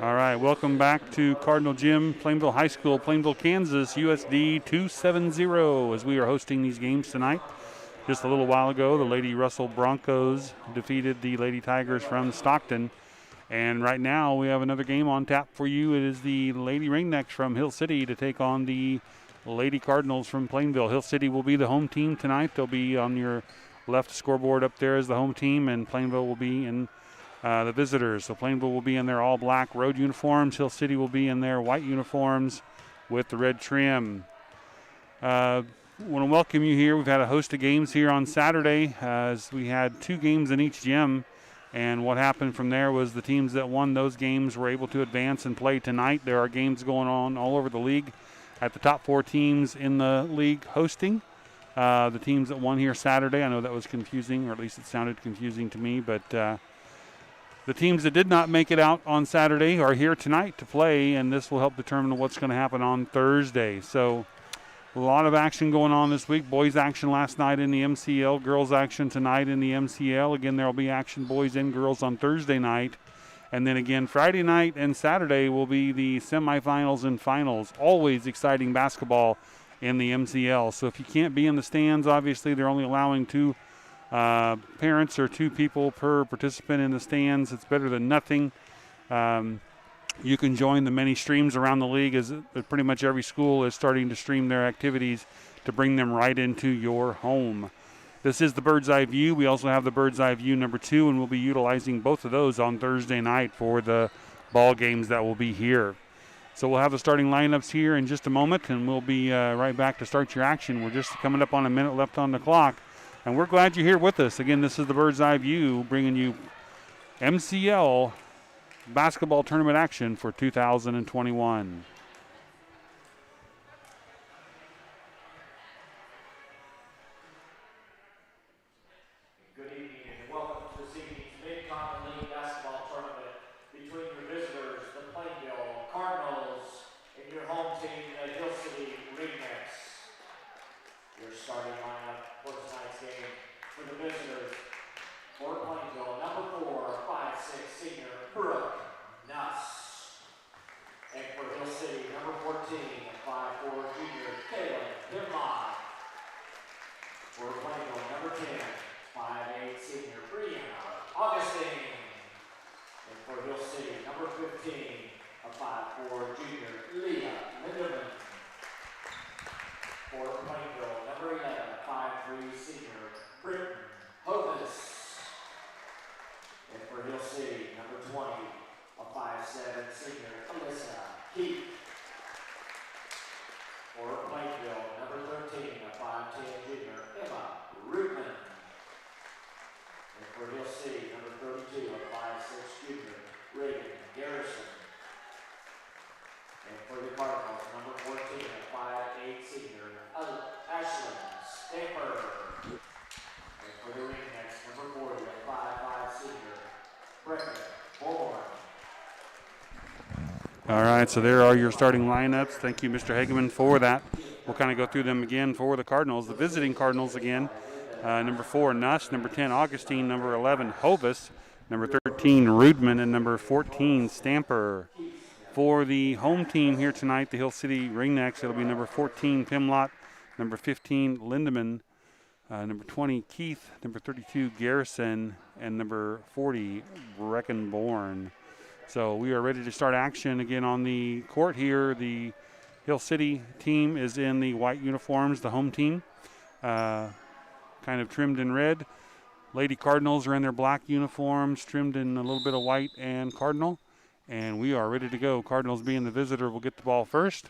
All right, welcome back to Cardinal Gym, Plainville High School, Plainville, Kansas, USD 270 as we are hosting these games tonight. Just a little while ago, the Lady Russell Broncos defeated the Lady Tigers from Stockton. And right now we have another game on tap for you. It is the Lady Ringnecks from Hill City to take on the Lady Cardinals from Plainville. Hill City will be the home team tonight. They'll be on your left scoreboard up there as the home team, and Plainville will be in the visitors. So Plainville will be in their all-black road uniforms. Hill City will be in their white uniforms with the red trim. Want to welcome you here. We've had a host of games here on Saturday as we had 2 games in each gym. And what happened from there was the teams that won those games were able to advance and play tonight. There are games going on all over the league at the top 4 teams in the league hosting. The teams that won here Saturday, I know that was confusing, or at least it sounded confusing to me, but the teams that did not make it out on Saturday are here tonight to play, and this will help determine what's going to happen on Thursday. So a lot of action going on this week. Boys action last night in the MCL. Girls action tonight in the MCL. Again, there will be action boys and girls on Thursday night. And then again, Friday night and Saturday will be the semifinals and finals. Always exciting basketball in the MCL. So if you can't be in the stands, obviously they're only allowing 2 parents or 2 people per participant in the stands. It's better than nothing. You can join the many streams around the league as pretty much every school is starting to stream their activities to bring them right into your home. This is the Bird's Eye View. We also have the Bird's Eye View number 2, and we'll be utilizing both of those on Thursday night for the ball games that will be here. So we'll have the starting lineups here in just a moment, and we'll be right back to start your action. We're just coming up on a minute left on the clock. And we're glad you're here with us. Again, this is the Bird's Eye View bringing you MCL basketball tournament action for 2021. Good evening and welcome to this evening's Mid-Continent League basketball tournament between your visitors, the Plainville Cardinals, and your home team, the Hill City Ringnecks. Your starting lineup for tonight's game for the visitors. For Plainville, number 4, 5'6" senior Brooke Nuss. And for Hill City, number 14, 5'4" junior Caleb Himlock. For Plainville, number 10, 5'8" senior Brianna Augustine. And for Hill City, number 15, 5'4" junior Leah Lindemann. For Plainville, number 11, 5'3" senior Britton Hovis. And for Hill City, number 20, 5'7" senior Alyssa Keith. For Plainville, number 13, 5'10" junior Emma Rootman. And for Hill City, number 32, 5'6" junior Reagan Garrison. And for the Cardinals, number 14, 5'8" senior Ashlyn Stamper. And for the Ringnecks, number 40, 5'5" senior Brecca Bourne. All right, so there are your starting lineups. Thank you, Mr. Hageman, for that. We'll kind of go through them again for the Cardinals. The visiting Cardinals again, number 4, Nuss, number 10, Augustine, number 11, Hovis, number 13, Rudman, and number 14, Stamper. For the home team here tonight, the Hill City Ringnecks, it'll be number 14, Pimlott, number 15, Lindemann, number 20, Keith, number 32, Garrison, and number 40, Breckenborn. So we are ready to start action again on the court here. The Hill City team is in the white uniforms, the home team, kind of trimmed in red. Lady Cardinals are in their black uniforms, trimmed in a little bit of white and cardinal. And we are ready to go. Cardinals being the visitor will get the ball first.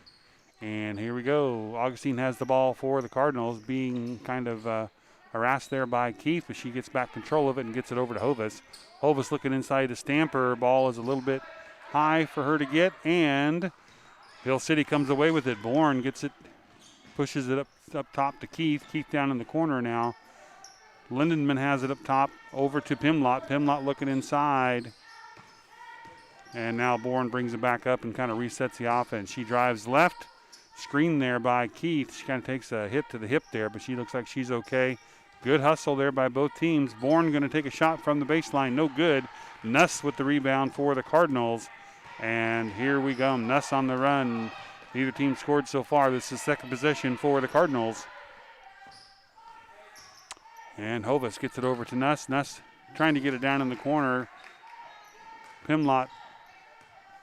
And here we go. Augustine has the ball for the Cardinals, being kind of harassed there by Keith, but she gets back control of it and gets it over to Hovis. Hovis looking inside to Stamper. Ball is a little bit high for her to get, and Hill City comes away with it. Bourne gets it, pushes it up top to Keith. Keith down in the corner now. Lindenman has it up top over to Pimlott. Pimlott looking inside. And now Bourne brings it back up and kind of resets the offense. She drives left, screened there by Keith. She kind of takes a hit to the hip there, but she looks like she's okay. Good hustle there by both teams. Bourne going to take a shot from the baseline. No good. Nuss with the rebound for the Cardinals. And here we go. Nuss on the run. Neither team scored so far. This is second possession for the Cardinals. And Hovis gets it over to Nuss. Nuss trying to get it down in the corner. Pimlott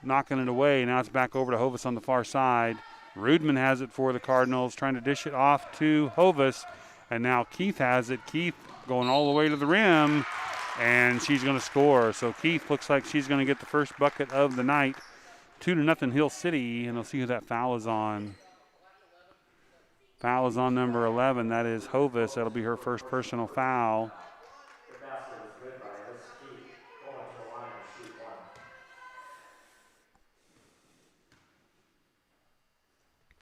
knocking it away. Now it's back over to Hovis on the far side. Rudman has it for the Cardinals, trying to dish it off to Hovis. And now Keith has it. Keith going all the way to the rim, and she's going to score. So Keith looks like she's going to get the first bucket of the night. 2-0 Hill City, and we'll see who that foul is on. Foul is on number 11. That is Hovis. That'll be her first personal foul.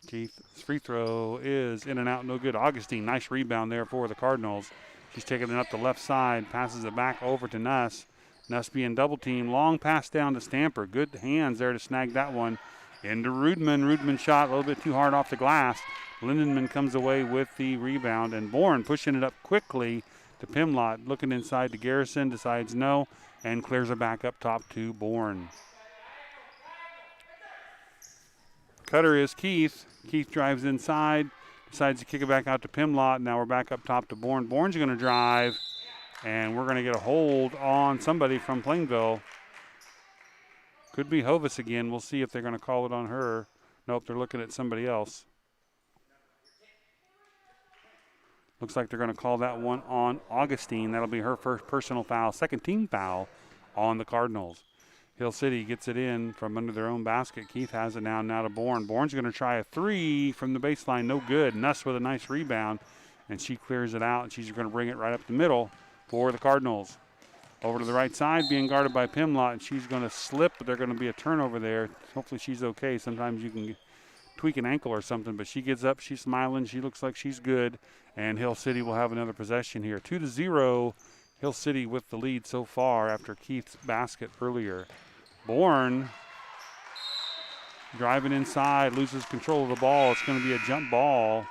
Keith's free throw is in and out, no good. Augustine, nice rebound there for the Cardinals. She's taking it up the left side, passes it back over to Nuss. Nuss being double teamed, long pass down to Stamper. Good hands there to snag that one. Into Rudman. Rudman shot a little bit too hard off the glass. Lindenman comes away with the rebound, and Bourne pushing it up quickly to Pimlott. Looking inside to Garrison, decides no, and clears it back up top to Bourne. Cutter is Keith. Keith drives inside, decides to kick it back out to Pimlott. Now we're back up top to Bourne. Bourne's going to drive, and we're going to get a hold on somebody from Plainville. Could be Hovis again. We'll see if they're going to call it on her. Nope, they're looking at somebody else. Looks like they're going to call that one on Augustine. That'll be her first personal foul, second team foul on the Cardinals. Hill City gets it in from under their own basket. Keith has it now to Bourne. Bourne's going to try a three from the baseline. No good. Nuss with a nice rebound, and she clears it out, and she's going to bring it right up the middle for the Cardinals. Over to the right side, being guarded by Pimlott, and she's going to slip, but there's going to be a turnover there. Hopefully she's okay. Sometimes you can tweak an ankle or something, but she gets up, she's smiling, she looks like she's good, and Hill City will have another possession here. 2-0, Hill City with the lead so far after Keith's basket earlier. Bourne driving inside, loses control of the ball. It's going to be a jump ball.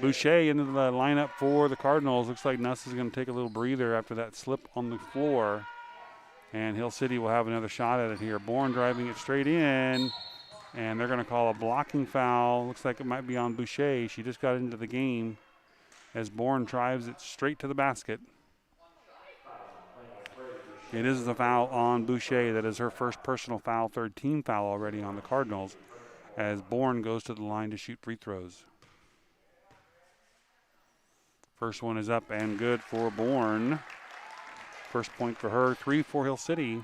Boucher into the lineup for the Cardinals. Looks like Nuss is going to take a little breather after that slip on the floor. And Hill City will have another shot at it here. Bourne driving it straight in, and they're going to call a blocking foul. Looks like it might be on Boucher. She just got into the game as Bourne drives it straight to the basket. It is a foul on Boucher. That is her first personal foul, third team foul already on the Cardinals, as Bourne goes to the line to shoot free throws. First one is up and good for Bourne. First point for her, 3 for Hill City.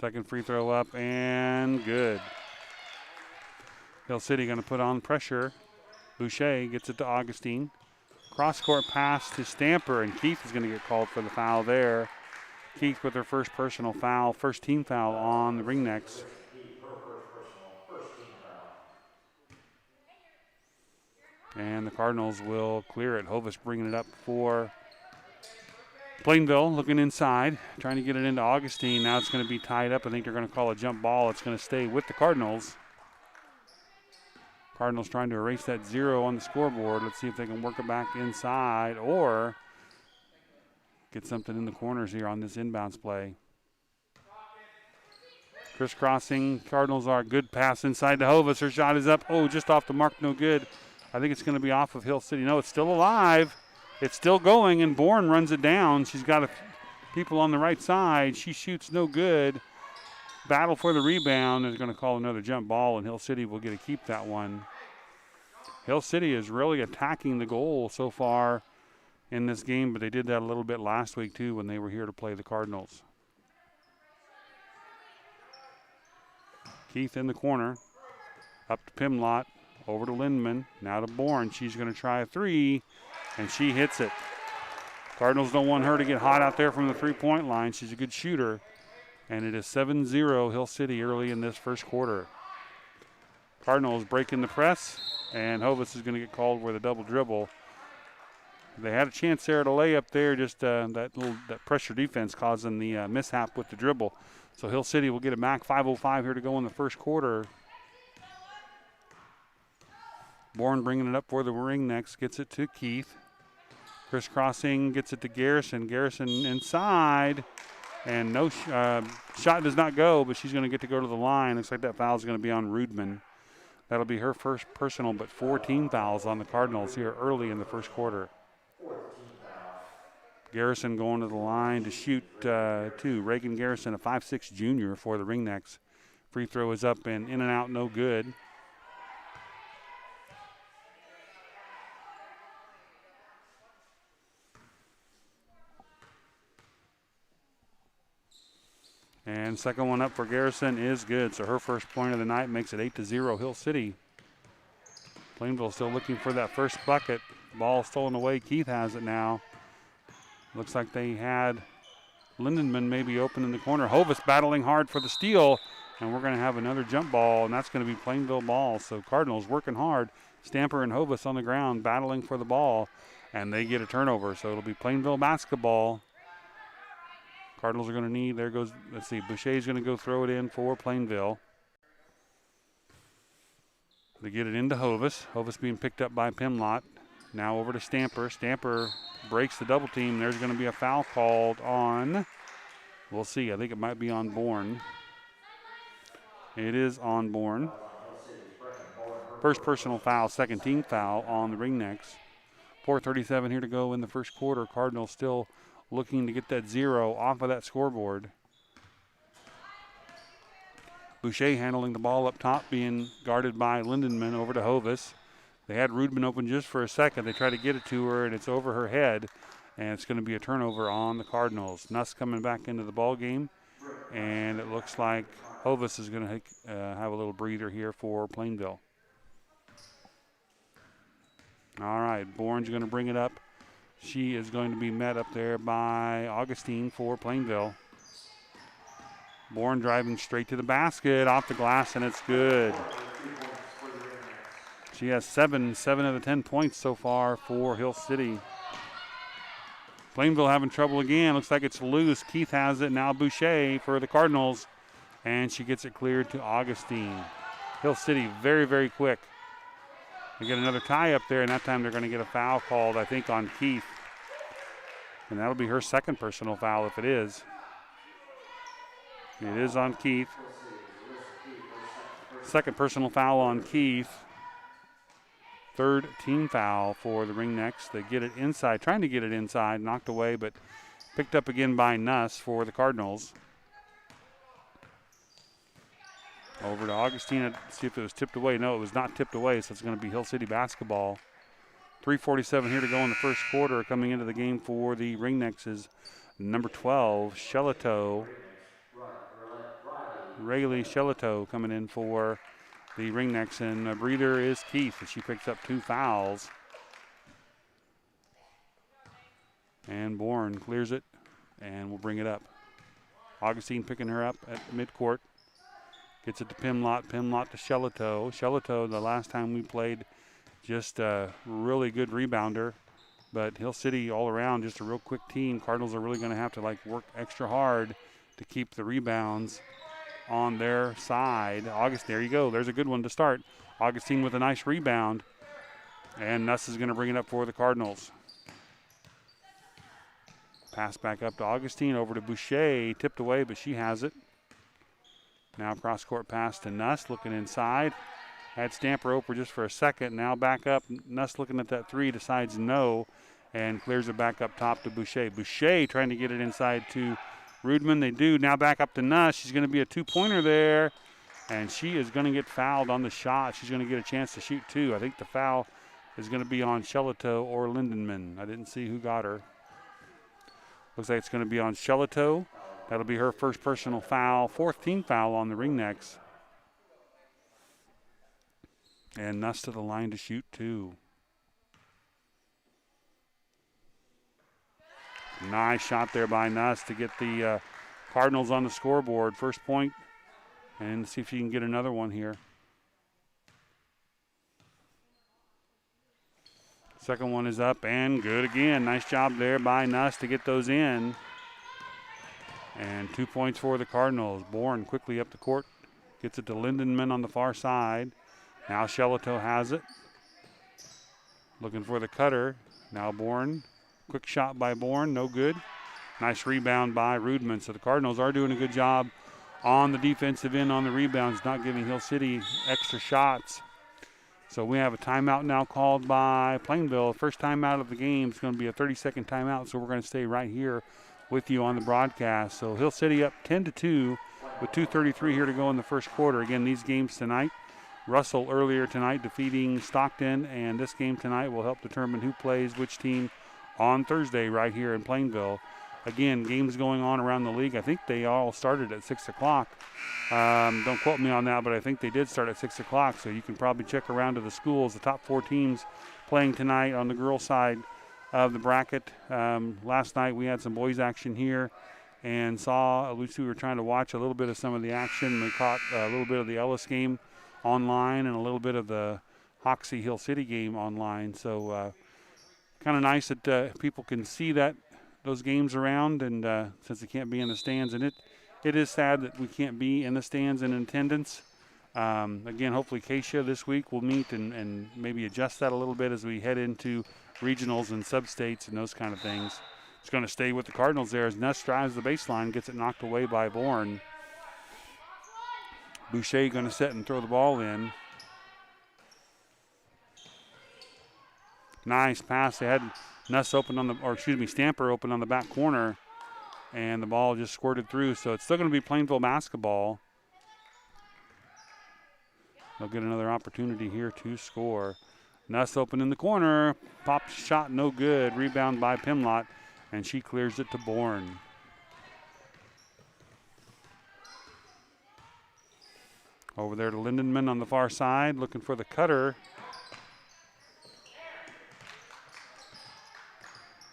Second free throw up and good. Hill City going to put on pressure. Boucher gets it to Augustine. Cross-court pass to Stamper, and Keith is going to get called for the foul there. Keith with her first personal foul, first team foul on the Ringnecks. And the Cardinals will clear it. Hovis bringing it up for Plainville, looking inside, trying to get it into Augustine. Now it's going to be tied up. I think they're going to call a jump ball. It's going to stay with the Cardinals. Cardinals trying to erase that 0 on the scoreboard. Let's see if they can work it back inside or get something in the corners here on this inbounds play. Crisscrossing. Cardinals are good pass inside to Hovis. Her shot is up. Oh, just off the mark. No good. I think it's going to be off of Hill City. No, it's still alive. It's still going, and Bourne runs it down. She's got people on the right side. She shoots no good. Battle for the rebound. They're going to call another jump ball, and Hill City will get to keep that one. Hill City is really attacking the goal so far in this game, but they did that a little bit last week too when they were here to play the Cardinals. Keith in the corner. Up to Pimlott. Over to Lindman. Now to Bourne. She's going to try a three, and she hits it. Cardinals don't want her to get hot out there from the three-point line. She's a good shooter. And it is 7-0 Hill City early in this first quarter. Cardinals breaking the press, and Hovis is going to get called with a double dribble. They had a chance there to lay up there, just that pressure defense causing the mishap with the dribble. So Hill City will get it back. 5:05 here to go in the first quarter. Bourne bringing it up for the Ringnecks, gets it to Keith. Crisscrossing, gets it to Garrison. Garrison inside. And no shot does not go, but she's going to get to go to the line. Looks like that foul is going to be on Rudman. That'll be her first personal, but 4 team fouls on the Cardinals here early in the first quarter. Garrison going to the line to shoot two. Reagan Garrison, a 5'6" junior for the Ringnecks. Free throw is up and in and out, no good. And second one up for Garrison is good. So her first point of the night makes it 8-0 Hill City. Plainville still looking for that first bucket. Ball stolen away. Keith has it now. Looks like they had Lindenman maybe open in the corner. Hovis battling hard for the steal. And we're going to have another jump ball, and that's going to be Plainville ball. So Cardinals working hard. Stamper and Hovis on the ground battling for the ball. And they get a turnover. So it'll be Plainville basketball. Cardinals are going to need, there goes, let's see, Boucher's going to go throw it in for Plainville. They get it into Hovis. Hovis being picked up by Pimlott. Now over to Stamper. Stamper breaks the double team. There's going to be a foul called on, we'll see, I think it might be on Bourne. It is on Bourne. First personal foul, second team foul on the Ringnecks. 4:37 here to go in the first quarter. Cardinals still looking to get that 0 off of that scoreboard. Boucher handling the ball up top, being guarded by Lindenman over to Hovis. They had Rudman open just for a second. They try to get it to her, and it's over her head, and it's going to be a turnover on the Cardinals. Nuss coming back into the ball game, and it looks like Hovis is going to have a little breather here for Plainville. All right, Bourne's going to bring it up. She is going to be met up there by Augustine for Plainville. Bourne driving straight to the basket, off the glass, and it's good. She has 7 of the 10 points so far for Hill City. Plainville having trouble again. Looks like it's loose. Keith has it. Now Boucher for the Cardinals, and she gets it cleared to Augustine. Hill City very, very quick. They get another tie up there, and that time they're going to get a foul called, I think, on Keith. And that'll be her second personal foul if it is. It is on Keith. Second personal foul on Keith. Third team foul for the Ringnecks. They get it inside, trying to get it inside, knocked away, but picked up again by Nuss for the Cardinals. Over to Augustine, see if it was tipped away. No, it was not tipped away, so it's going to be Hill City basketball. 3:47 here to go in the first quarter. Coming into the game for the Ringnecks is number 12, Shelato. Rayleigh Shelato coming in for the Ringnecks, and a breather is Keith, and she picks up 2 fouls. And Bourne clears it, and will bring it up. Augustine picking her up at midcourt. Gets it to Pimlott. Pimlott to Shelato. Shelato, the last time we played, just a really good rebounder. But Hill City all around, just a real quick team. Cardinals are really going to have to work extra hard to keep the rebounds on their side. There you go. There's a good one to start. Augustine with a nice rebound. And Nuss is going to bring it up for the Cardinals. Pass back up to Augustine, over to Boucher. Tipped away, but she has it. Now cross-court pass to Nuss, looking inside. Had Stamper over just for a second. Now back up. Nuss looking at that 3, decides no, and clears it back up top to Boucher. Boucher trying to get it inside to Rudman. They do. Now back up to Nuss. She's going to be a 2-pointer there, and she is going to get fouled on the shot. She's going to get a chance to shoot 2. I think the foul is going to be on Shelato or Lindenman. I didn't see who got her. Looks like it's going to be on Shelato. That'll be her first personal foul, 4th team foul on the Ringnecks. And Nuss to the line to shoot 2. Nice shot there by Nuss to get the Cardinals on the scoreboard. First point, and see if she can get another one here. Second one is up and good again. Nice job there by Nuss to get those in. And 2 points for the Cardinals. Bourne quickly up the court. Gets it to Lindenman on the far side. Now Shelato has it. Looking for the cutter. Now Bourne Quick shot by Bourne, no good. Nice rebound by Rudman. So the Cardinals are doing a good job on the defensive end on the rebounds, not giving Hill City extra shots. So we have a timeout now called by Plainville. First timeout of the game is going to be a 30-second timeout, so we're going to stay right here with you on the broadcast. So Hill City up 10-2 with 2:33 here to go in the first quarter. Again, these games tonight, Russell earlier tonight defeating Stockton, and this game tonight will help determine who plays which team on Thursday right here in Plainville. Again, games going on around the league. I think they all started at 6 o'clock. Don't quote me on that, but I think they did start at 6 o'clock, so you can probably check around to the schools. The top 4 teams playing tonight on the girls' side of the bracket. Last night we had some boys action here and saw, at least we were trying to watch a little bit of some of the action. We caught a little bit of the Ellis game online and a little bit of the Hoxie Hill City game online. So kind of nice that people can see those games around, and since they can't be in the stands, and it is sad that we can't be in the stands in attendance. Again, hopefully Keisha this week will meet and maybe adjust that a little bit as we head into regionals and sub-states and those kind of things. It's going to stay with the Cardinals there as Ness drives the baseline, gets it knocked away by Bourne. Boucher going to set and throw the ball in. Nice pass. They had Nuss open Stamper open on the back corner, and the ball just squirted through. So it's still going to be Plainville basketball. They'll get another opportunity here to score. Nuss open in the corner. Pop shot, no good. Rebound by Pimlott, and she clears it to Bourne. Over there to Lindenman on the far side, looking for the cutter.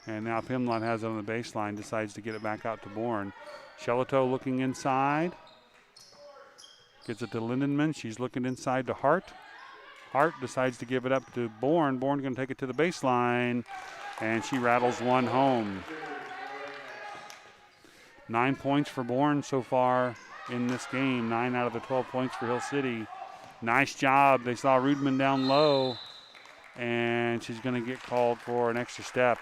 And now Pimlott has it on the baseline, decides to get it back out to Bourne. Shelato looking inside. Gets it to Lindenman. She's looking inside to Hart. Hart decides to give it up to Bourne. Bourne going to take it to the baseline, and she rattles one home. 9 points for Bourne so far in this game. 9 out of the 12 points for Hill City. Nice job. They saw Rudman down low, and she's going to get called for an extra step.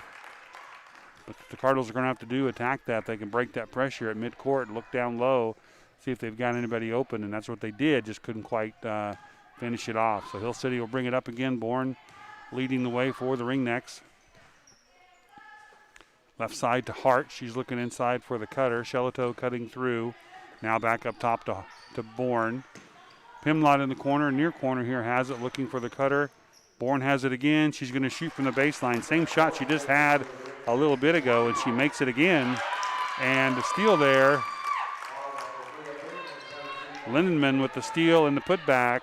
But the Cardinals are going to have to attack that. They can break that pressure at midcourt, look down low, see if they've got anybody open, and that's what they did, just couldn't quite finish it off. So Hill City will bring it up again. Bourne leading the way for the Ringnecks. Left side to Hart. She's looking inside for the cutter. Shelato cutting through. Now back up top to Bourne. Pimlott in the corner, near corner here, has it, looking for the cutter. Bourne has it again. She's going to shoot from the baseline. Same shot she just had a little bit ago, and she makes it again. And the steal there. Lindenman with the steal and the putback.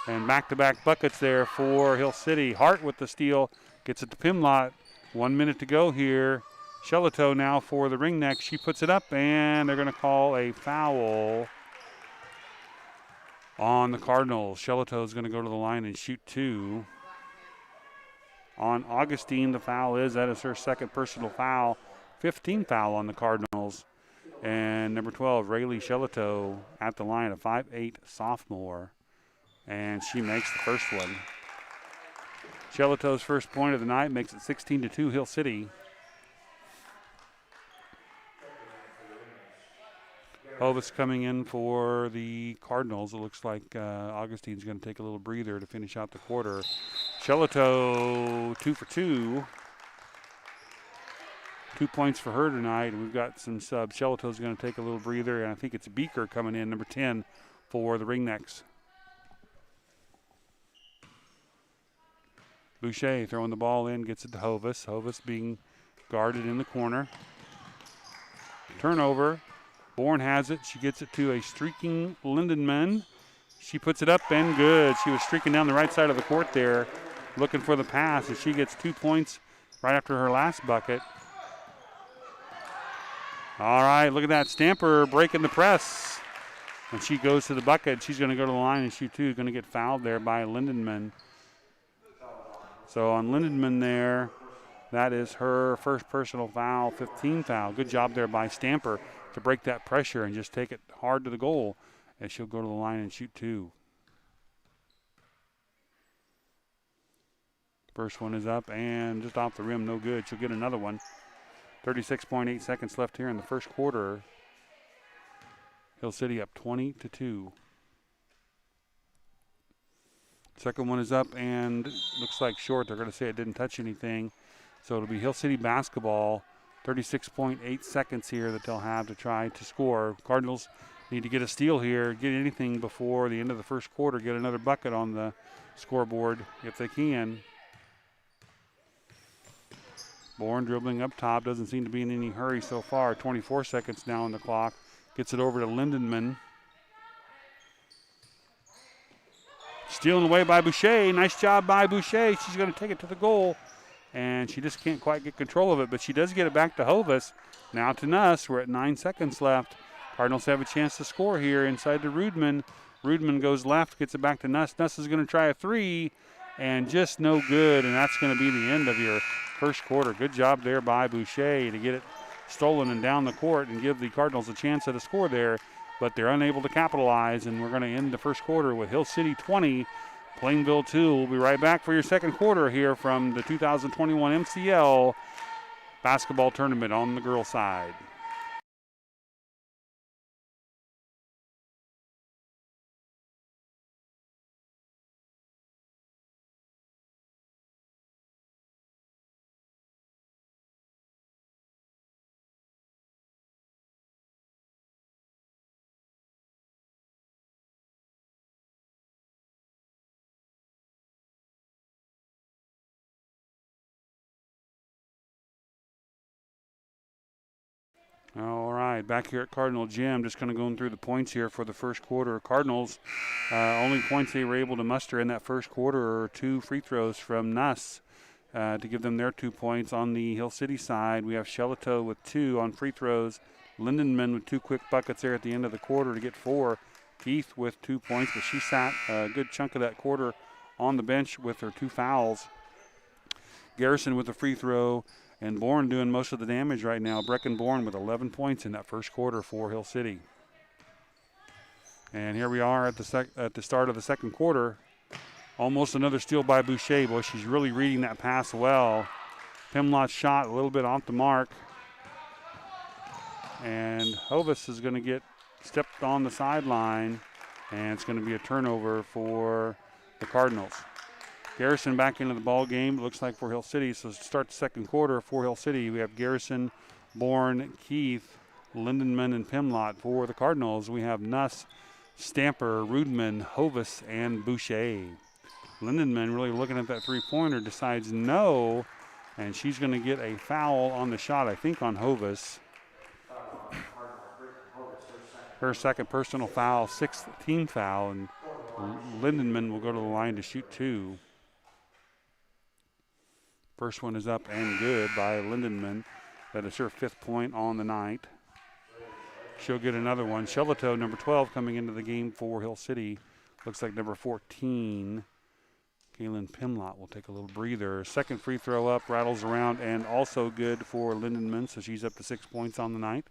And back-to-back buckets there for Hill City. Hart with the steal, gets it to Pimlott. 1 minute to go here. Shelato now for the Ringneck. She puts it up, and they're going to call a foul on the Cardinals. Shelato is going to go to the line and shoot 2. On Augustine, the foul that is her second personal foul. 15th foul on the Cardinals. And number 12, Rayleigh Shelato at the line, a 5'8" sophomore. And she makes the first one. Shelato's first point of the night makes it 16-2 Hill City. Hovis coming in for the Cardinals. It looks like Augustine's going to take a little breather to finish out the quarter. Shelato 2 for 2. 2 points for her tonight. And we've got some subs. Shelato's going to take a little breather, and I think it's Beaker coming in, number 10 for the Ringnecks. Boucher throwing the ball in, gets it to Hovis. Hovis being guarded in the corner. Turnover. Bourne has it. She gets it to a streaking Lindenman. She puts it up and good. She was streaking down the right side of the court there, looking for the pass, and she gets 2 points right after her last bucket. All right, look at that. Stamper breaking the press. And she goes to the bucket. She's going to go to the line and shoot 2. Going to get fouled there by Lindenman. So on Lindenman there, that is her first personal foul, 15th foul. Good job there by Stamper to break that pressure and just take it hard to the goal, and she'll go to the line and shoot 2. First one is up and just off the rim, no good. She'll get another one. 36.8 seconds left here in the first quarter. Hill City up 20-2. Second one is up and looks like short. They're going to say it didn't touch anything. So it'll be Hill City basketball. 36.8 seconds here that they'll have to try to score. Cardinals need to get a steal here, get anything before the end of the first quarter, get another bucket on the scoreboard if they can. Bourne dribbling up top, doesn't seem to be in any hurry so far. 24 seconds now on the clock. Gets it over to Lindenman. Stealing away by Boucher. Nice job by Boucher. She's going to take it to the goal, and she just can't quite get control of it, but she does get it back to Hovis. Now to Nuss. We're at 9 seconds left. Cardinals have a chance to score here inside to Rudman. Rudman goes left, gets it back to Nuss. Nuss is going to try a three, and just no good, and that's going to be the end of your first quarter. Good job there by Boucher to get it stolen and down the court and give the Cardinals a chance at a score there, but they're unable to capitalize, and we're going to end the first quarter with Hill City 20, Plainville 2. We'll be right back for your second quarter here from the 2021 MCL basketball tournament on the girls' side. All right, back here at Cardinal Gym, just kind of going through the points here for the first quarter. Cardinals, only points they were able to muster in that first quarter are 2 free throws from Nuss to give them their 2 points. On the Hill City side, we have Shelato with 2 on free throws. Lindenman with 2 quick buckets there at the end of the quarter to get 4. Keith with 2 points, but she sat a good chunk of that quarter on the bench with her 2 fouls. Garrison with a free throw. And Bourne doing most of the damage right now. Brecken Bourne with 11 points in that first quarter for Hill City. And here we are at the start of the second quarter. Almost another steal by Boucher. Boy, she's really reading that pass well. Pimlott's shot a little bit off the mark. And Hovis is going to get stepped on the sideline. And it's going to be a turnover for the Cardinals. Garrison back into the ball game, looks like for Hill City. So to start the second quarter for Hill City, we have Garrison, Bourne, Keith, Lindenman, and Pimlott. For the Cardinals, we have Nuss, Stamper, Rudman, Hovis, and Boucher. Lindenman really looking at that three-pointer, decides no, and she's going to get a foul on the shot, I think on Hovis. Her second personal foul, 6th team foul, and Lindenman will go to the line to shoot 2. First one is up and good by Lindenman. That is her 5th point on the night. She'll get another one. Shelato, number 12, coming into the game for Hill City. Looks like number 14, Kaylin Pimlott, will take a little breather. Second free throw up, rattles around, and also good for Lindenman, so she's up to 6 points on the night.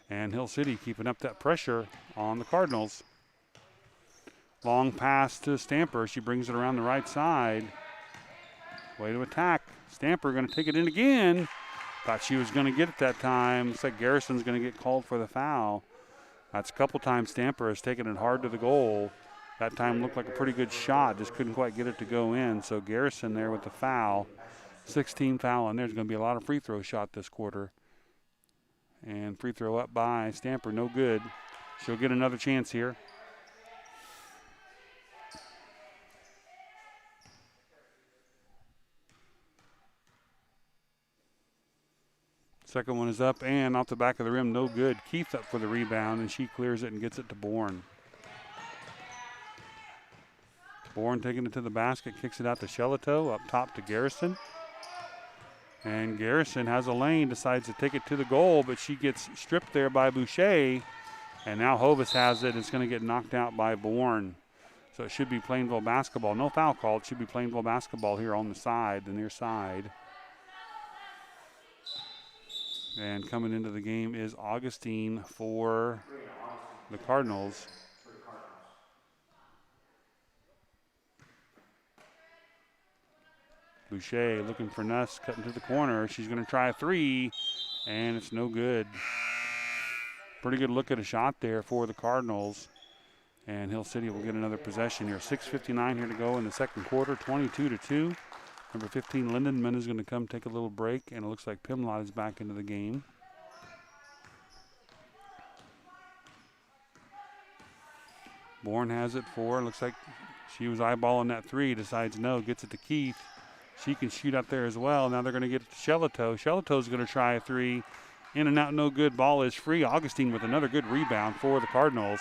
And Hill City keeping up that pressure on the Cardinals. Long pass to Stamper. She brings it around the right side. Way to attack. Stamper going to take it in again. Thought she was going to get it that time. Looks like Garrison's going to get called for the foul. That's a couple times Stamper has taken it hard to the goal. That time looked like a pretty good shot. Just couldn't quite get it to go in. So Garrison there with the foul. 16 foul, and there's going to be a lot of free throw shot this quarter. And free throw up by Stamper, no good. She'll get another chance here. Second one is up and off the back of the rim, no good. Keith up for the rebound, and she clears it and gets it to Bourne. Bourne taking it to the basket, kicks it out to Shelato, up top to Garrison. And Garrison has a lane, decides to take it to the goal, but she gets stripped there by Boucher. And now Hovis has it. It's going to get knocked out by Bourne. So it should be Plainville basketball. No foul called. It should be Plainville basketball here on the side, the near side. And coming into the game is Augustine for the Cardinals. Boucher looking for Nuss, cutting to the corner. She's going to try a three, and it's no good. Pretty good look at a shot there for the Cardinals. And Hill City will get another possession here. 6:59 here to go in the second quarter, 22-2. Number 15, Lindenman, is going to come take a little break, and it looks like Pimlott is back into the game. Bourne has it for, looks like she was eyeballing that three, decides no, gets it to Keith. She can shoot up there as well. Now they're going to get it to Shelito. Shelito's going to try a three. In and out, no good. Ball is free. Augustine with another good rebound for the Cardinals.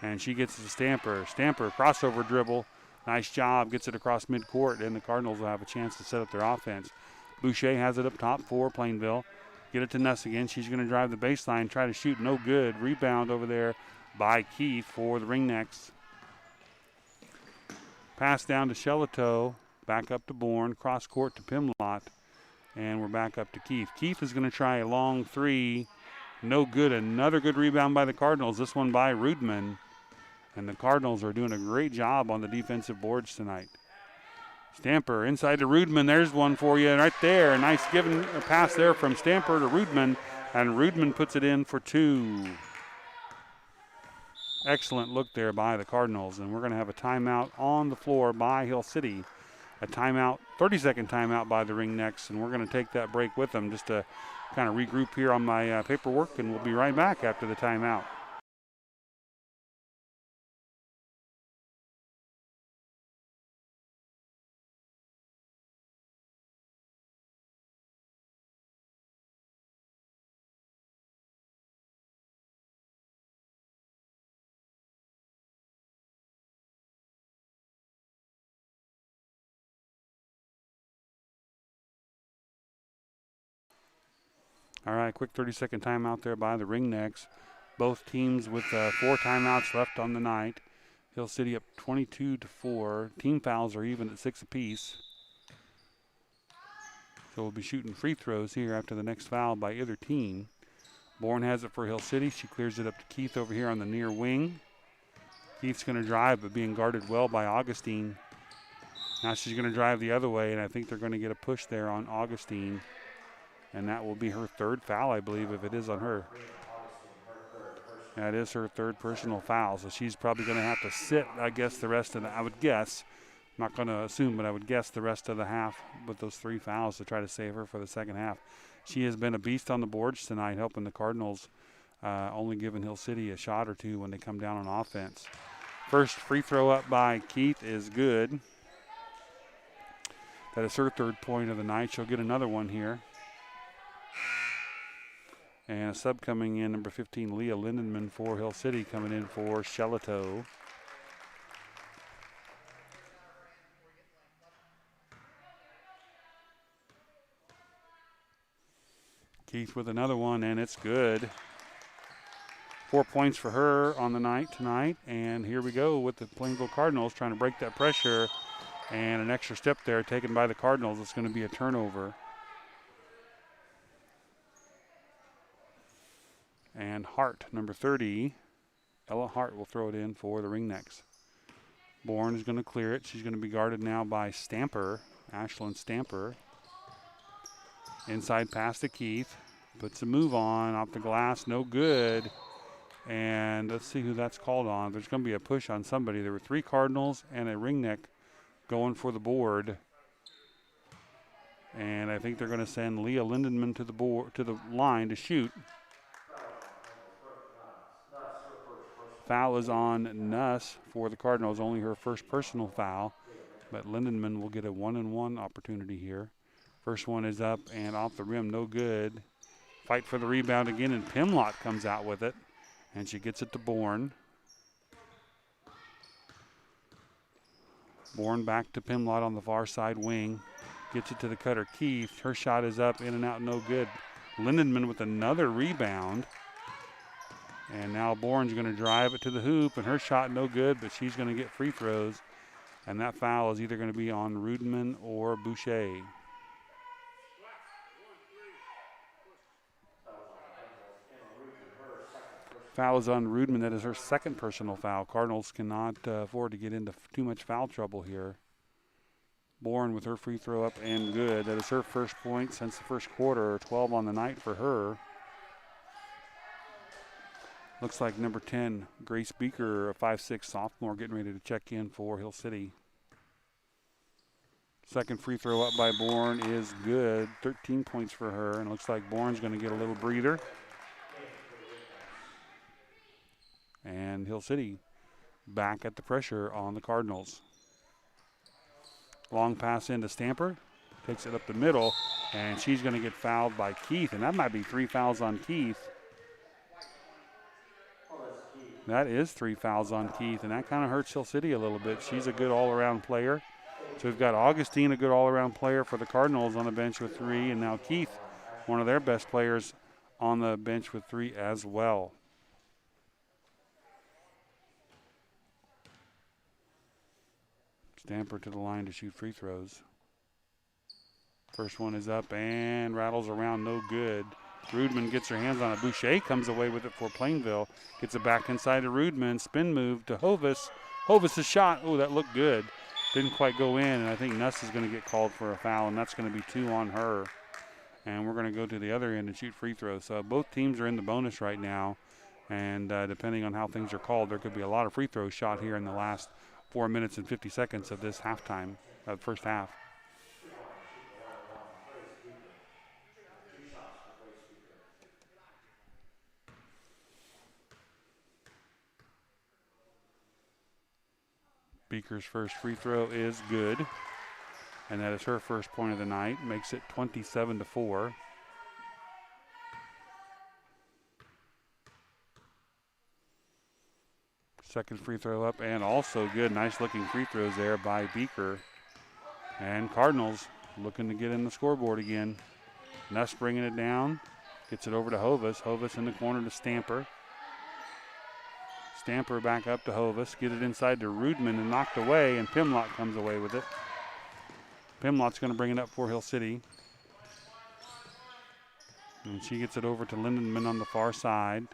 And she gets it to Stamper. Stamper, crossover dribble. Nice job. Gets it across midcourt, and the Cardinals will have a chance to set up their offense. Boucher has it up top for Plainville. Get it to Nuss again. She's going to drive the baseline, try to shoot. No good. Rebound over there by Keith for the Ringnecks. Pass down to Shelito. Back up to Bourne. Cross court to Pimlott. And we're back up to Keith. Keith is going to try a long three. No good. Another good rebound by the Cardinals. This one by Rudman. And the Cardinals are doing a great job on the defensive boards tonight. Stamper inside to Rudman. There's one for you right there. A nice giving a pass there from Stamper to Rudman. And Rudman puts it in for two. Excellent look there by the Cardinals. And we're going to have a timeout on the floor by Hill City. A timeout, 30-second timeout by the Ringnecks. And we're going to take that break with them just to kind of regroup here on my paperwork. And we'll be right back after the timeout. All right, quick 30-second timeout there by the Ringnecks. Both teams with 4 timeouts left on the night. Hill City up 22-4. Team fouls are even at 6 apiece. So we'll be shooting free throws here after the next foul by either team. Bourne has it for Hill City. She clears it up to Keith over here on the near wing. Keith's going to drive, but being guarded well by Augustine. Now she's going to drive the other way, and I think they're going to get a push there on Augustine. And that will be her third foul, I believe, if it is on her. That is her third personal foul. So she's probably going to have to sit, I guess, the rest of the, I would guess. I'm not going to assume, but I would guess the rest of the half with those 3 fouls to try to save her for the second half. She has been a beast on the boards tonight, helping the Cardinals, only giving Hill City a shot or two when they come down on offense. First free throw up by Keith is good. That is her third point of the night. She'll get another one here. And a sub coming in, number 15, Leah Lindenman for Hill City, coming in for Shelito. Keith with another one, and it's good. 4 points for her on the night tonight. And here we go with the Plainville Cardinals trying to break that pressure. And an extra step there taken by the Cardinals. It's going to be a turnover. And Hart, number 30, Ella Hart will throw it in for the Ringnecks. Bourne is going to clear it. She's going to be guarded now by Stamper, Ashlyn Stamper. Inside pass to Keith. Puts a move on, off the glass, no good. And let's see who that's called on. There's going to be a push on somebody. There were 3 Cardinals and a Ringneck going for the board. And I think they're going to send Leah Lindenman to the board, to the line to shoot. Foul is on Nuss for the Cardinals, only her first personal foul. But Lindenman will get a 1-and-1 opportunity here. First one is up and off the rim, no good. Fight for the rebound again, and Pimlott comes out with it. And she gets it to Bourne. Bourne back to Pimlott on the far side wing. Gets it to the cutter, Keith. Her shot is up, in and out, no good. Lindenman with another rebound. And now Bourne's going to drive it to the hoop, and her shot no good, but she's going to get free throws. And that foul is either going to be on Rudman or Boucher. Foul is on Rudman. That is her second personal foul. Cardinals cannot afford to get into too much foul trouble here. Bourne with her free throw up and good. That is her first point since the first quarter, 12 on the night for her. Looks like number 10, Grace Beaker, a 5'6" sophomore, getting ready to check in for Hill City. Second free throw up by Bourne is good. 13 points for her, and it looks like Bourne's going to get a little breather. And Hill City back at the pressure on the Cardinals. Long pass into Stamper. Takes it up the middle, and she's going to get fouled by Keith, and that might be 3 fouls on Keith. That is 3 fouls on Keith, and that kind of hurts Hill City a little bit. She's a good all-around player. So we've got Augustine, a good all-around player for the Cardinals, on the bench with 3, and now Keith, one of their best players, on the bench with 3 as well. Stamper to the line to shoot free throws. First one is up and rattles around, no good. Rudman gets her hands on it. Boucher comes away with it for Plainville. Gets it back inside to Rudman. Spin move to Hovis. Hovis' shot. Oh, that looked good. Didn't quite go in, and I think Nuss is going to get called for a foul, and that's going to be 2 on her. And we're going to go to the other end and shoot free throws. So both teams are in the bonus right now, and depending on how things are called, there could be a lot of free throws shot here in the last 4 minutes and 50 seconds of this halftime, first half. Beaker's first free throw is good, and that is her first point of the night. Makes it 27-4. Second free throw up and also good. Nice looking free throws there by Beaker. And Cardinals looking to get in the scoreboard again. Nuss bringing it down. Gets it over to Hovis. Hovis in the corner to Stamper. Stamper back up to Hovis. Get it inside to Rudman and knocked away, and Pimlott comes away with it. Pimlott's going to bring it up for Hill City. And she gets it over to Lindenman on the far side.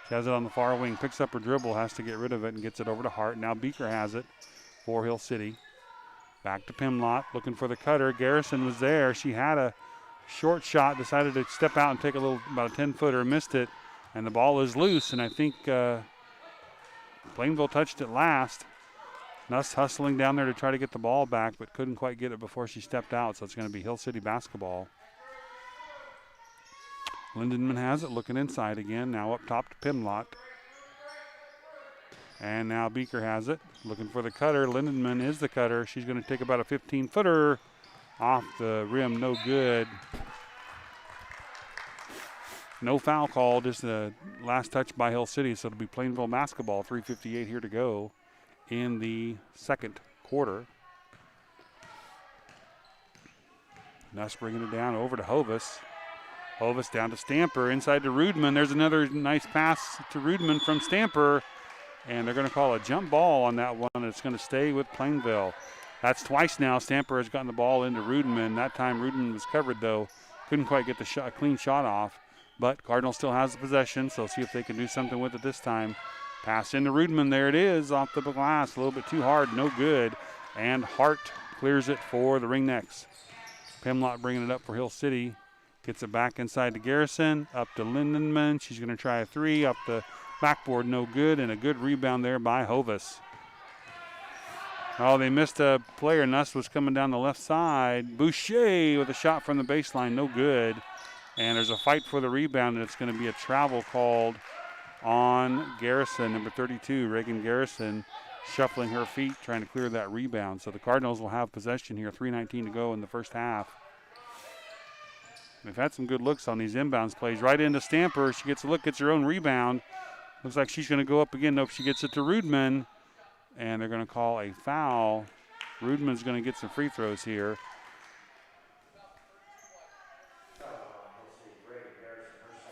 She has it on the far wing, picks up her dribble, has to get rid of it, and gets it over to Hart. Now Beaker has it for Hill City. Back to Pimlott, looking for the cutter. Garrison was there. She had a short shot, decided to step out and take about a 10-footer, missed it, and the ball is loose, and I think Plainville touched it last. Nuss hustling down there to try to get the ball back, but couldn't quite get it before she stepped out, so it's going to be Hill City basketball. Lindenman has it, looking inside again, now up top to Pimlott. And now Beaker has it, looking for the cutter. Lindenman is the cutter. She's going to take about a 15-footer off the rim, no good. No foul call, just the last touch by Hill City, so it'll be Plainville basketball, 3:58 here to go in the second quarter. Nuss bringing it down over to Hovis. Hovis down to Stamper, inside to Rudman. There's another nice pass to Rudman from Stamper, and they're going to call a jump ball on that one. It's going to stay with Plainville. That's twice now Stamper has gotten the ball into Rudman. That time Rudman was covered, though. Couldn't quite get the shot, clean shot off, but Cardinal still has the possession, so see if they can do something with it this time. Pass into Rudman. There it is, off the glass. A little bit too hard, no good. And Hart clears it for the Ringnecks. Pimlott bringing it up for Hill City. Gets it back inside to Garrison, up to Lindenman. She's going to try a 3, up the backboard, no good, and a good rebound there by Hovis. Oh, they missed a player. Nuss was coming down the left side. Boucher with a shot from the baseline, no good. And there's a fight for the rebound, and it's going to be a travel called on Garrison, number 32, Reagan Garrison, shuffling her feet, trying to clear that rebound. So the Cardinals will have possession here, 3:19 to go in the first half. They've had some good looks on these inbounds plays. Right into Stamper. She gets a look, gets her own rebound. Looks like she's going to go up again. Nope, she gets it to Rudman, and they're going to call a foul. Rudman's going to get some free throws here.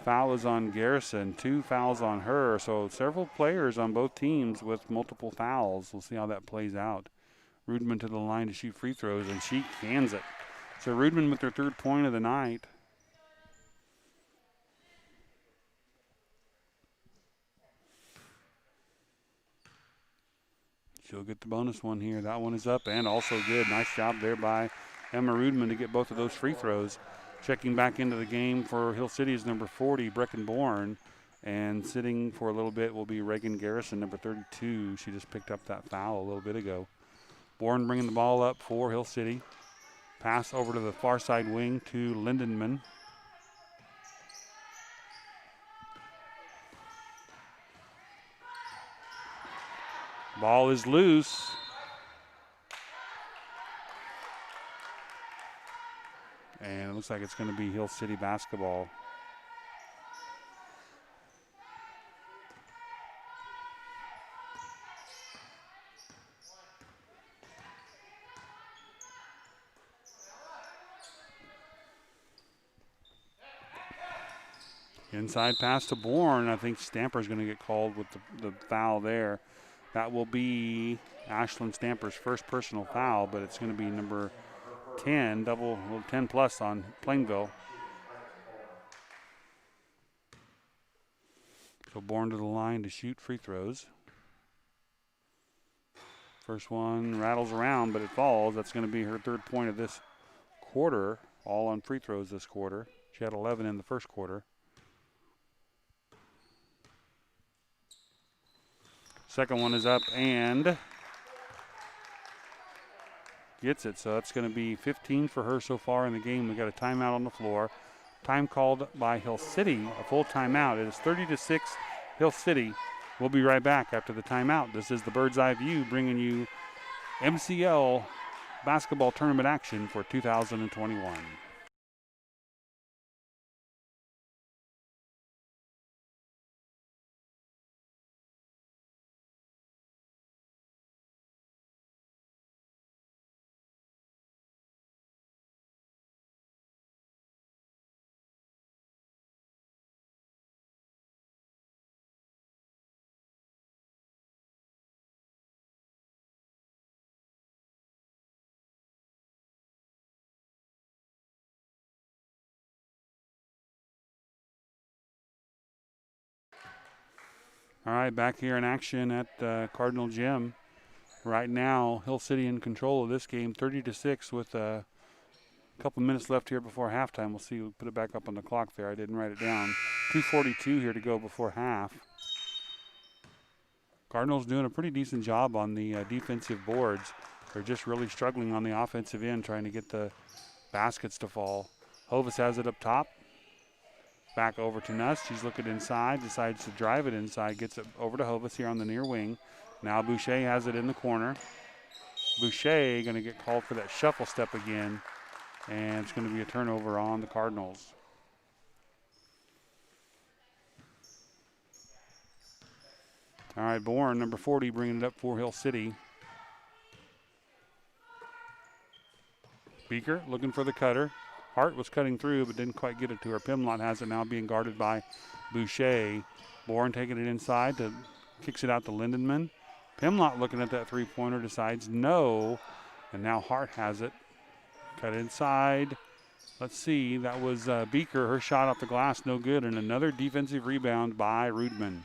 Foul is on Garrison. 2 fouls on her. So several players on both teams with multiple fouls. We'll see how that plays out. Rudman to the line to shoot free throws, and she cans it. So Rudman with her 3rd point of the night. She'll get the bonus one here. That one is up and also good. Nice job there by Emma Rudman to get both of those free throws. Checking back into the game for Hill City is number 40, Brecken Bourne. And sitting for a little bit will be Reagan Garrison, number 32. She just picked up that foul a little bit ago. Bourne bringing the ball up for Hill City. Pass over to the far side wing to Lindenman. Ball is loose. And it looks like it's going to be Hill City basketball. Inside pass to Bourne. I think Stamper's going to get called with the foul there. That will be Ashlyn Stamper's first personal foul, but it's going to be number 10, 10 plus on Plainville. So Bourne to the line to shoot free throws. First one rattles around, but it falls. That's going to be her third point of this quarter, all on free throws this quarter. She had 11 in the first quarter. Second one is up and gets it. So that's going to be 15 for her so far in the game. We got a timeout on the floor. Time called by Hill City, a full timeout. It is 30-6 Hill City. We'll be right back after the timeout. This is the Bird's Eye View bringing you MCL basketball tournament action for 2021. All right, back here in action at Cardinal Gym. Right now, Hill City in control of this game, 30-6 with a couple minutes left here before halftime. We'll see. We'll put it back up on the clock there. I didn't write it down. 2:42 here to go before half. Cardinals doing a pretty decent job on the defensive boards. They're just really struggling on the offensive end, trying to get the baskets to fall. Hovis has it up top. Back over to Nuss. She's looking inside, decides to drive it inside, gets it over to Hovis here on the near wing. Now Boucher has it in the corner. Boucher going to get called for that shuffle step again, and it's going to be a turnover on the Cardinals. All right, Bourne, number 40, bringing it up for Hill City. Beaker looking for the cutter. Hart was cutting through, but didn't quite get it to her. Pimlott has it now being guarded by Boucher. Bourne taking it inside, kicks it out to Lindenman. Pimlott looking at that three-pointer, decides no, and now Hart has it. Cut inside. Let's see, that was Beaker. Her shot off the glass, no good, and another defensive rebound by Rudman.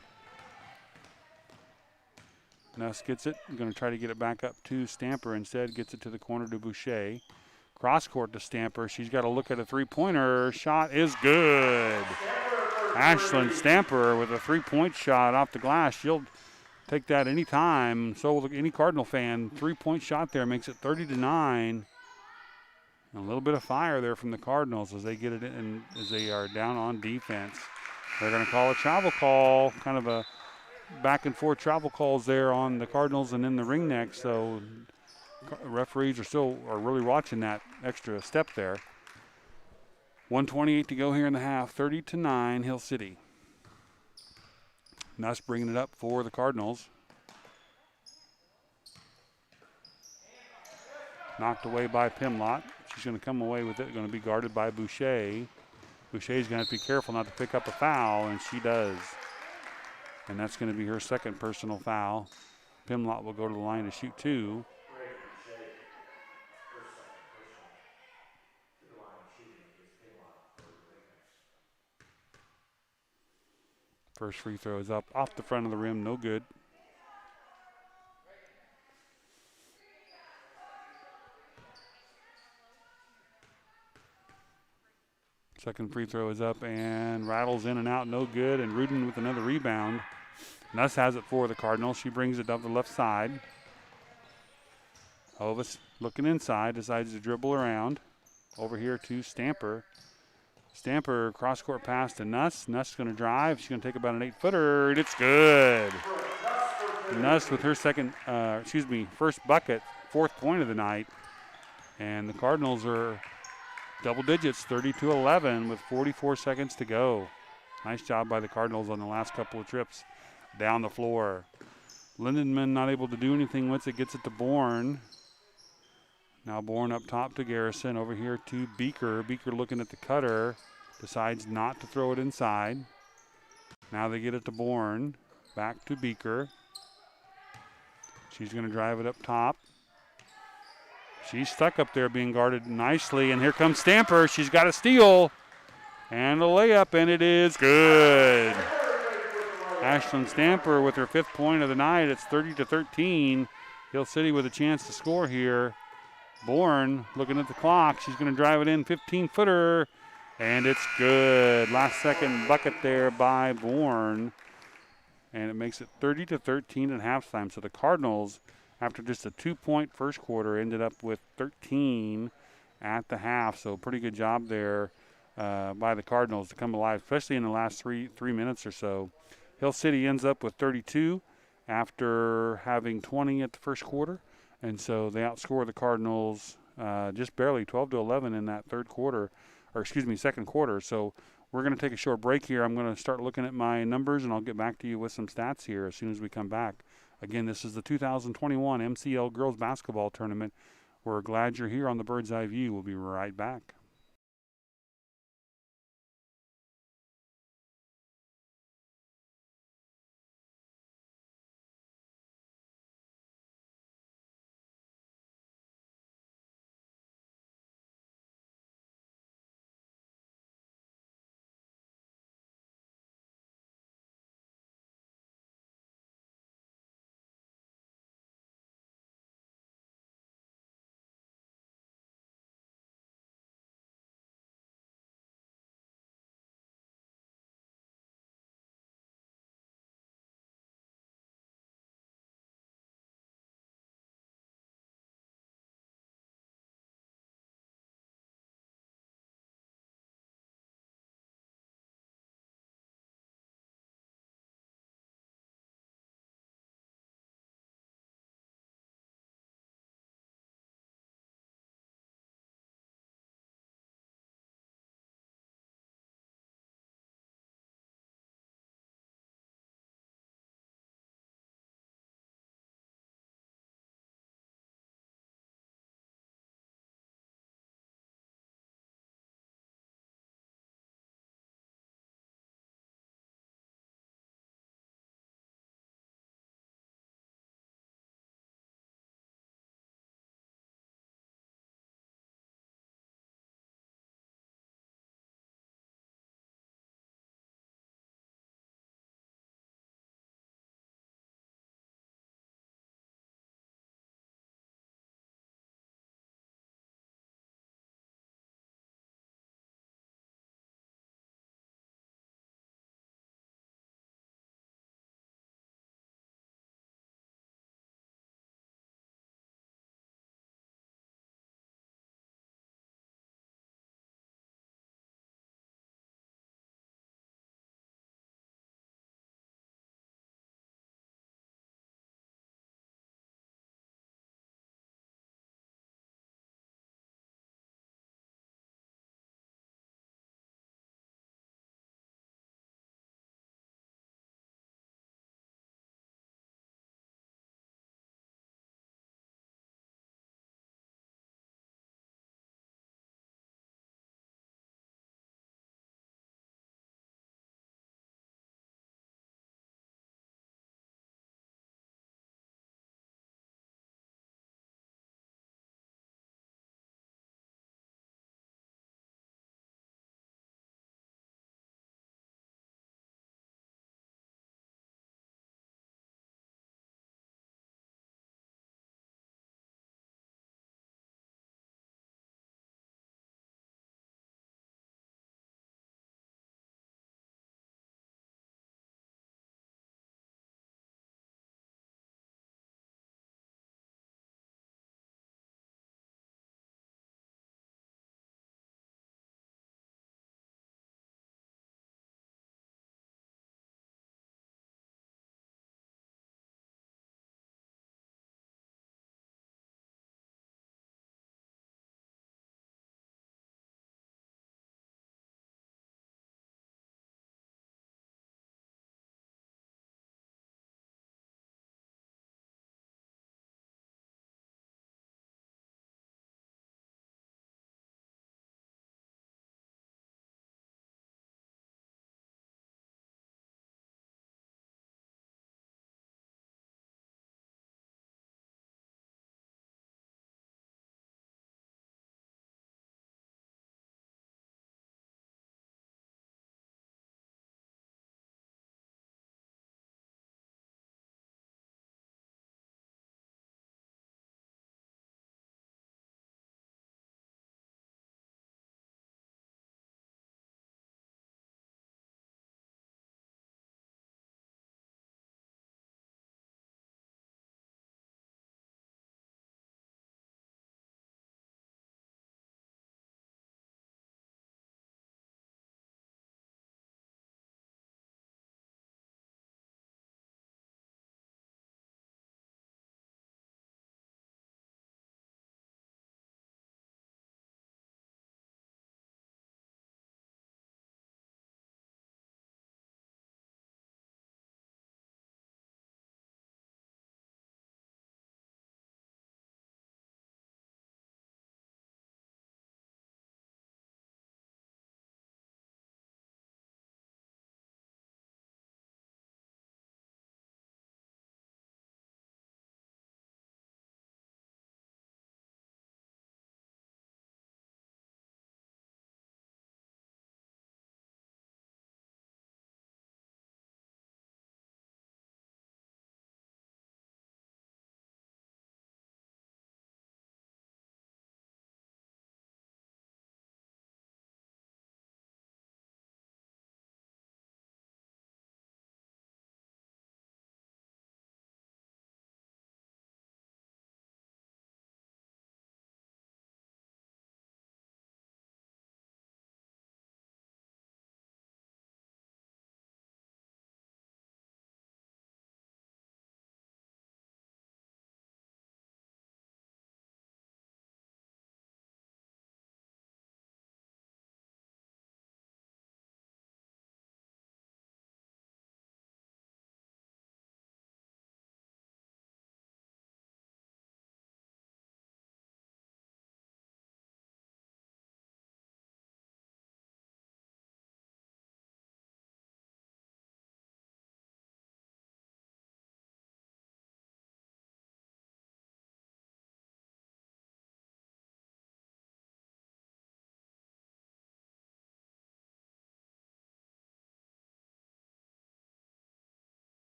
Nuss gets it. Going to try to get it back up to Stamper. Instead, gets it to the corner to Boucher. Cross court to Stamper. She's got to look at a three-pointer. Shot is good. Ashlyn Stamper with a three-point shot off the glass. She'll take that any time. So will any Cardinal fan. Three-point shot there makes it 30-9. A little bit of fire there from the Cardinals as they get it in, as they are down on defense. They're going to call a travel call, kind of a back and forth travel calls there on the Cardinals and in the ring neck. So referees are really watching that extra step there. 1:28 to go here in the half. 30-9 Hill City. Nuss bringing it up for the Cardinals. Knocked away by Pimlott. She's going to come away with it. Going to be guarded by Boucher. Boucher's going to have to be careful not to pick up a foul, and she does. And that's going to be her second personal foul. Pimlott will go to the line to shoot two. First free throw is up off the front of the rim, no good. Second free throw is up and rattles in and out, no good. And Rudin with another rebound. Nuss has it for the Cardinals. She brings it up the left side. Hovis looking inside, decides to dribble around. Over here to Stamper. Stamper cross-court pass to Nuss. Nuss is going to drive. She's going to take about an 8-footer, and it's good. Nuss with her first bucket, 4th point of the night. And the Cardinals are double digits, 30-11 with 44 seconds to go. Nice job by the Cardinals on the last couple of trips down the floor. Lindenman not able to do anything once it gets it to Bourne. Now Bourne up top to Garrison. Over here to Beaker. Beaker looking at the cutter. Decides not to throw it inside. Now they get it to Bourne. Back to Beaker. She's going to drive it up top. She's stuck up there being guarded nicely. And here comes Stamper. She's got a steal. And a layup, and it is good. Ashlyn Stamper with her 5th point of the night. It's 30-13. Hill City with a chance to score here. Bourne looking at the clock. She's going to drive it in, 15-footer, and it's good. Last second bucket there by Bourne, and it makes it 30-13 at halftime. So the Cardinals, after just a 2-point first quarter, ended up with 13 at the half. So pretty good job there by the Cardinals to come alive, especially in the last three minutes or so. Hill City ends up with 32 after having 20 at the first quarter. And so they outscore the Cardinals just barely 12-11 in that second quarter. So we're going to take a short break here. I'm going to start looking at my numbers, and I'll get back to you with some stats here as soon as we come back. Again, this is the 2021 MCL Girls Basketball Tournament. We're glad you're here on the Bird's Eye View. We'll be right back.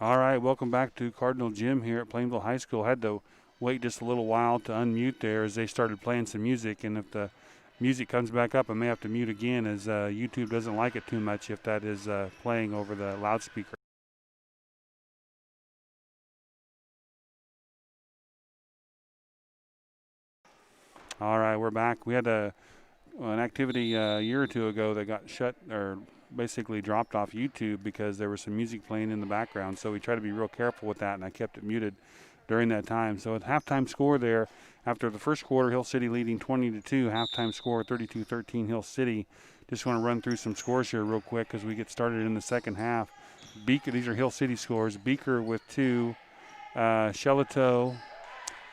All right, welcome back to Cardinal Gym here at Plainville High School. Had to wait just a little while to unmute there as they started playing some music, and if the music comes back up, I may have to mute again as YouTube doesn't like it too much if that is playing over the loudspeaker. All right, we're back. We had an activity a year or two ago that got shut or basically dropped off YouTube because there was some music playing in the background. So we try to be real careful with that, and I kept it muted during that time. So at halftime score there, after the first quarter, Hill City leading 20-2. Halftime score 32-13 Hill City. Just want to run through some scores here real quick as we get started in the second half. Beaker, these are Hill City scores. Beaker with 2, Shelato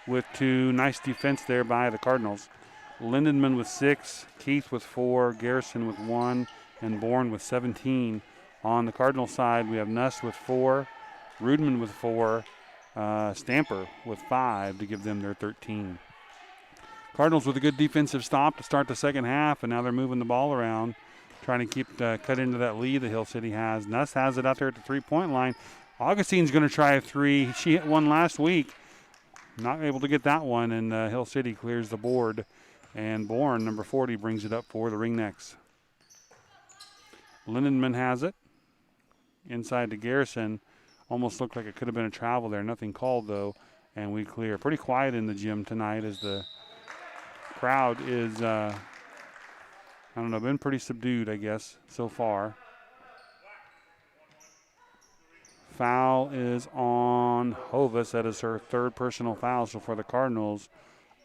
with 2. Nice defense there by the Cardinals. Lindenman with 6, Keith with 4, Garrison with 1, and Bourne with 17. On the Cardinal side, we have Nuss with 4, Rudman with 4, Stamper with 5 to give them their 13. Cardinals with a good defensive stop to start the second half, and now they're moving the ball around, trying to keep cut into that lead that Hill City has. Nuss has it out there at the three-point line. Augustine's going to try a 3. She hit one last week. Not able to get that one, and Hill City clears the board. And Bourne, number 40, brings it up for the Ringnecks. Lindenman has it. Inside to Garrison. Almost looked like it could have been a travel there. Nothing called, though, and we clear. Pretty quiet in the gym tonight as the crowd is, I don't know, been pretty subdued, I guess, so far. Foul is on Hovis. That is her third personal foul. So for the Cardinals,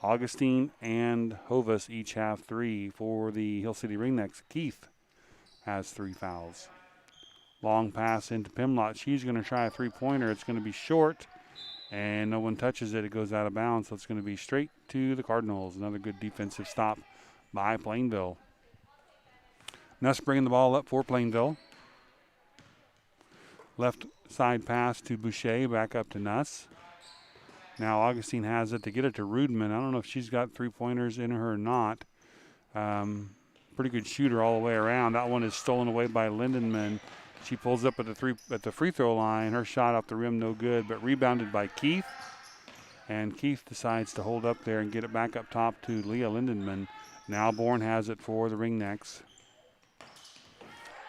Augustine and Hovis each have 3. For the Hill City Ringnecks, Keith has 3 fouls. Long pass into Pimlott. She's going to try a three-pointer. It's going to be short, and no one touches it. It goes out of bounds, so it's going to be straight to the Cardinals. Another good defensive stop by Plainville. Nuss bringing the ball up for Plainville. Left side pass to Boucher, back up to Nuss. Now Augustine has it to get it to Rudman. I don't know if she's got three-pointers in her or not. Pretty good shooter all the way around. That one is stolen away by Lindenman. She pulls up at the free throw line. Her shot off the rim no good, but rebounded by Keith. And Keith decides to hold up there and get it back up top to Leah Lindenman. Now Bourne has it for the Ringnecks.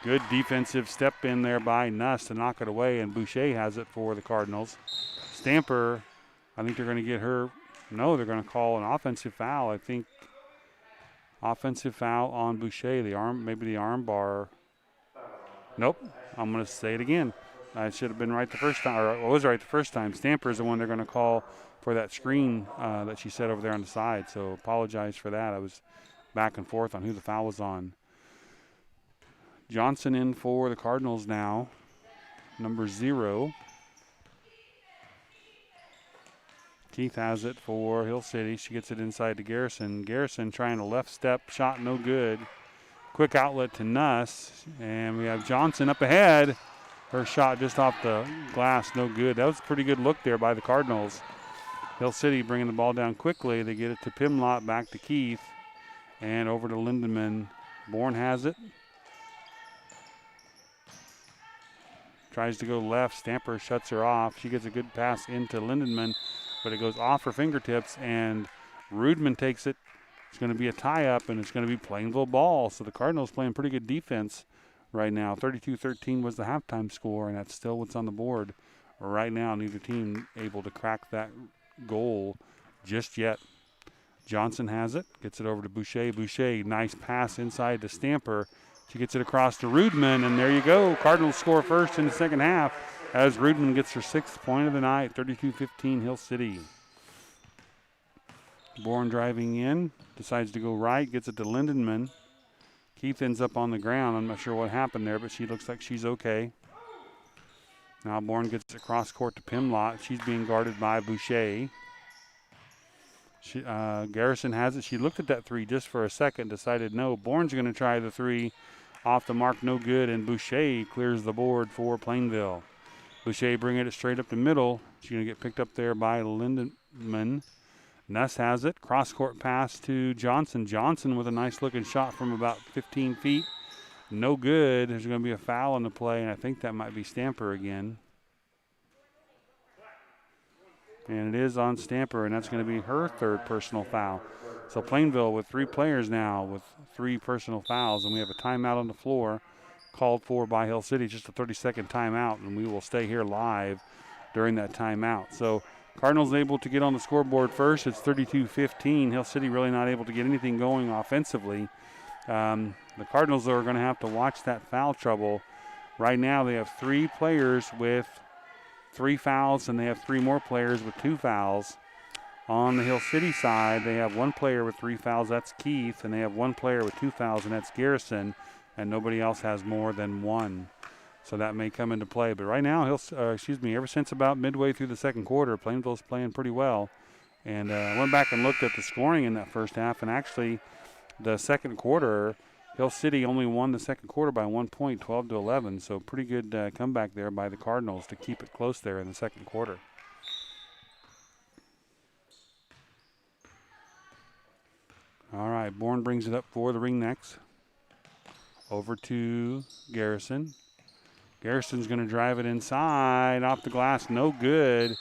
Good defensive step in there by Nuss to knock it away, and Boucher has it for the Cardinals. Stamper, I think they're going to get her. No, they're going to call an offensive foul. I think offensive foul on Boucher. Maybe the arm bar. Nope. I'm going to say it again. I should have been right the first time, or I was right the first time. Stamper is the one they're going to call for that screen that she set over there on the side. So apologize for that. I was back and forth on who the foul was on. Johnson in for the Cardinals now, number 0. Keith has it for Hill City. She gets it inside to Garrison. Garrison trying a left step, shot no good. Quick outlet to Nuss, and we have Johnson up ahead. Her shot just off the glass, no good. That was a pretty good look there by the Cardinals. Hill City bringing the ball down quickly. They get it to Pimlott, back to Keith, and over to Lindenman. Bourne has it. Tries to go left. Stamper shuts her off. She gets a good pass into Lindenman, but it goes off her fingertips, and Rudman takes it. It's going to be a tie-up, and it's going to be Plainville ball. So the Cardinals playing pretty good defense right now. 32-13 was the halftime score, and that's still what's on the board right now. Neither team able to crack that goal just yet. Johnson has it. Gets it over to Boucher. Boucher, nice pass inside to Stamper. She gets it across to Rudman, and there you go. Cardinals score first in the second half as Rudman gets her 6th point of the night. 32-15 Hill City. Bourne driving in, decides to go right, gets it to Lindenman. Keith ends up on the ground. I'm not sure what happened there, but she looks like she's okay. Now Bourne gets it cross court to Pimlott. She's being guarded by Boucher. Garrison has it. She looked at that 3 just for a second, decided no. Bourne's going to try the 3 off the mark, no good, and Boucher clears the board for Plainville. Boucher bringing it straight up the middle. She's going to get picked up there by Lindenman. Nuss has it. Cross-court pass to Johnson. Johnson with a nice-looking shot from about 15 feet. No good. There's going to be a foul in the play, and I think that might be Stamper again. And it is on Stamper, and that's going to be her third personal foul. So Plainville with 3 players now with 3 personal fouls, and we have a timeout on the floor called for by Hill City, just a 30-second timeout, and we will stay here live during that timeout. So Cardinals able to get on the scoreboard first. It's 32-15. Hill City really not able to get anything going offensively. The Cardinals are going to have to watch that foul trouble. Right now they have 3 players with 3 fouls, and they have 3 more players with 2 fouls. On the Hill City side, they have 1 player with 3 fouls, that's Keith, and they have 1 player with 2 fouls, and that's Garrison, and nobody else has more than 1. So that may come into play. But right now, ever since about midway through the second quarter, Plainville's playing pretty well. And I went back and looked at the scoring in that first half, and actually the second quarter, Hill City only won the second quarter by 1 point, 12-11. So pretty good comeback there by the Cardinals to keep it close there in the second quarter. All right, Bourne brings it up for the Ringnecks. Over to Garrison. Garrison's going to drive it inside, off the glass, no good.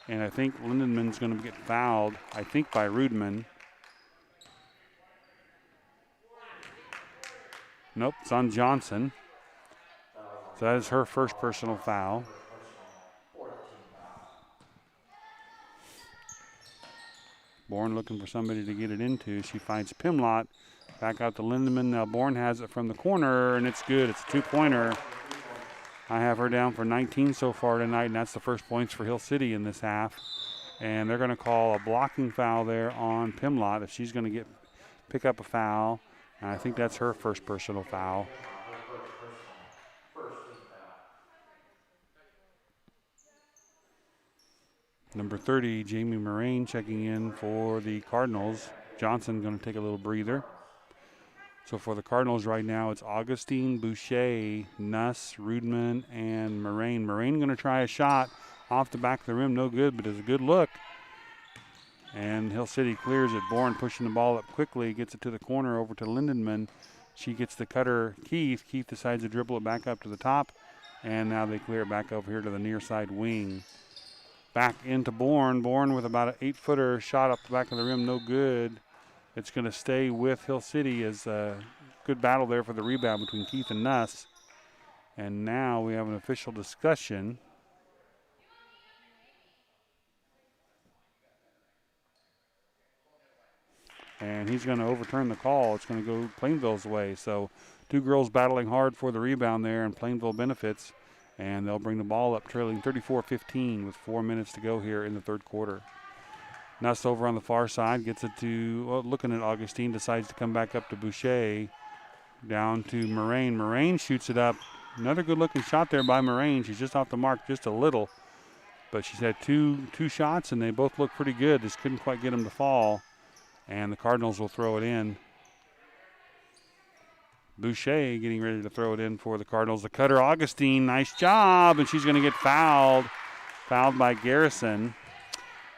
And I think Lindenman's going to get fouled, I think by Rudman. Nope, it's on Johnson. So that is her first personal foul. Bourne looking for somebody to get it into. She finds Pimlott. Back out to Lindemann. Now Bourne has it from the corner, and it's good. It's a 2-pointer. I have her down for 19 so far tonight, and that's the first points for Hill City in this half. And they're going to call a blocking foul there on Pimlott if she's going to pick up a foul. And I think that's her first personal foul. Number 30, Jamie Moraine checking in for the Cardinals. Johnson going to take a little breather. So for the Cardinals right now, it's Augustine, Boucher, Nuss, Rudman, and Moraine. Moraine going to try a shot off the back of the rim. No good, but it's a good look. And Hill City clears it. Bourne pushing the ball up quickly, gets it to the corner over to Lindenman. She gets the cutter, Keith. Keith decides to dribble it back up to the top. And now they clear it back over here to the near side wing. Back into Bourne. Bourne with about an 8-footer shot up the back of the rim. No good. It's going to stay with Hill City as a good battle there for the rebound between Keith and Nuss. And now we have an official discussion. And he's going to overturn the call. It's going to go Plainville's way. So 2 girls battling hard for the rebound there, and Plainville benefits. And they'll bring the ball up trailing 34-15 with 4 minutes to go here in the third quarter. Nuss over on the far side gets it to, looking at Augustine, decides to come back up to Boucher. Down to Moraine. Moraine shoots it up. Another good-looking shot there by Moraine. She's just off the mark just a little. But she's had two shots, and they both look pretty good. Just couldn't quite get them to fall. And the Cardinals will throw it in. Boucher getting ready to throw it in for the Cardinals. The cutter, Augustine, nice job. And she's going to get fouled. Fouled by Garrison.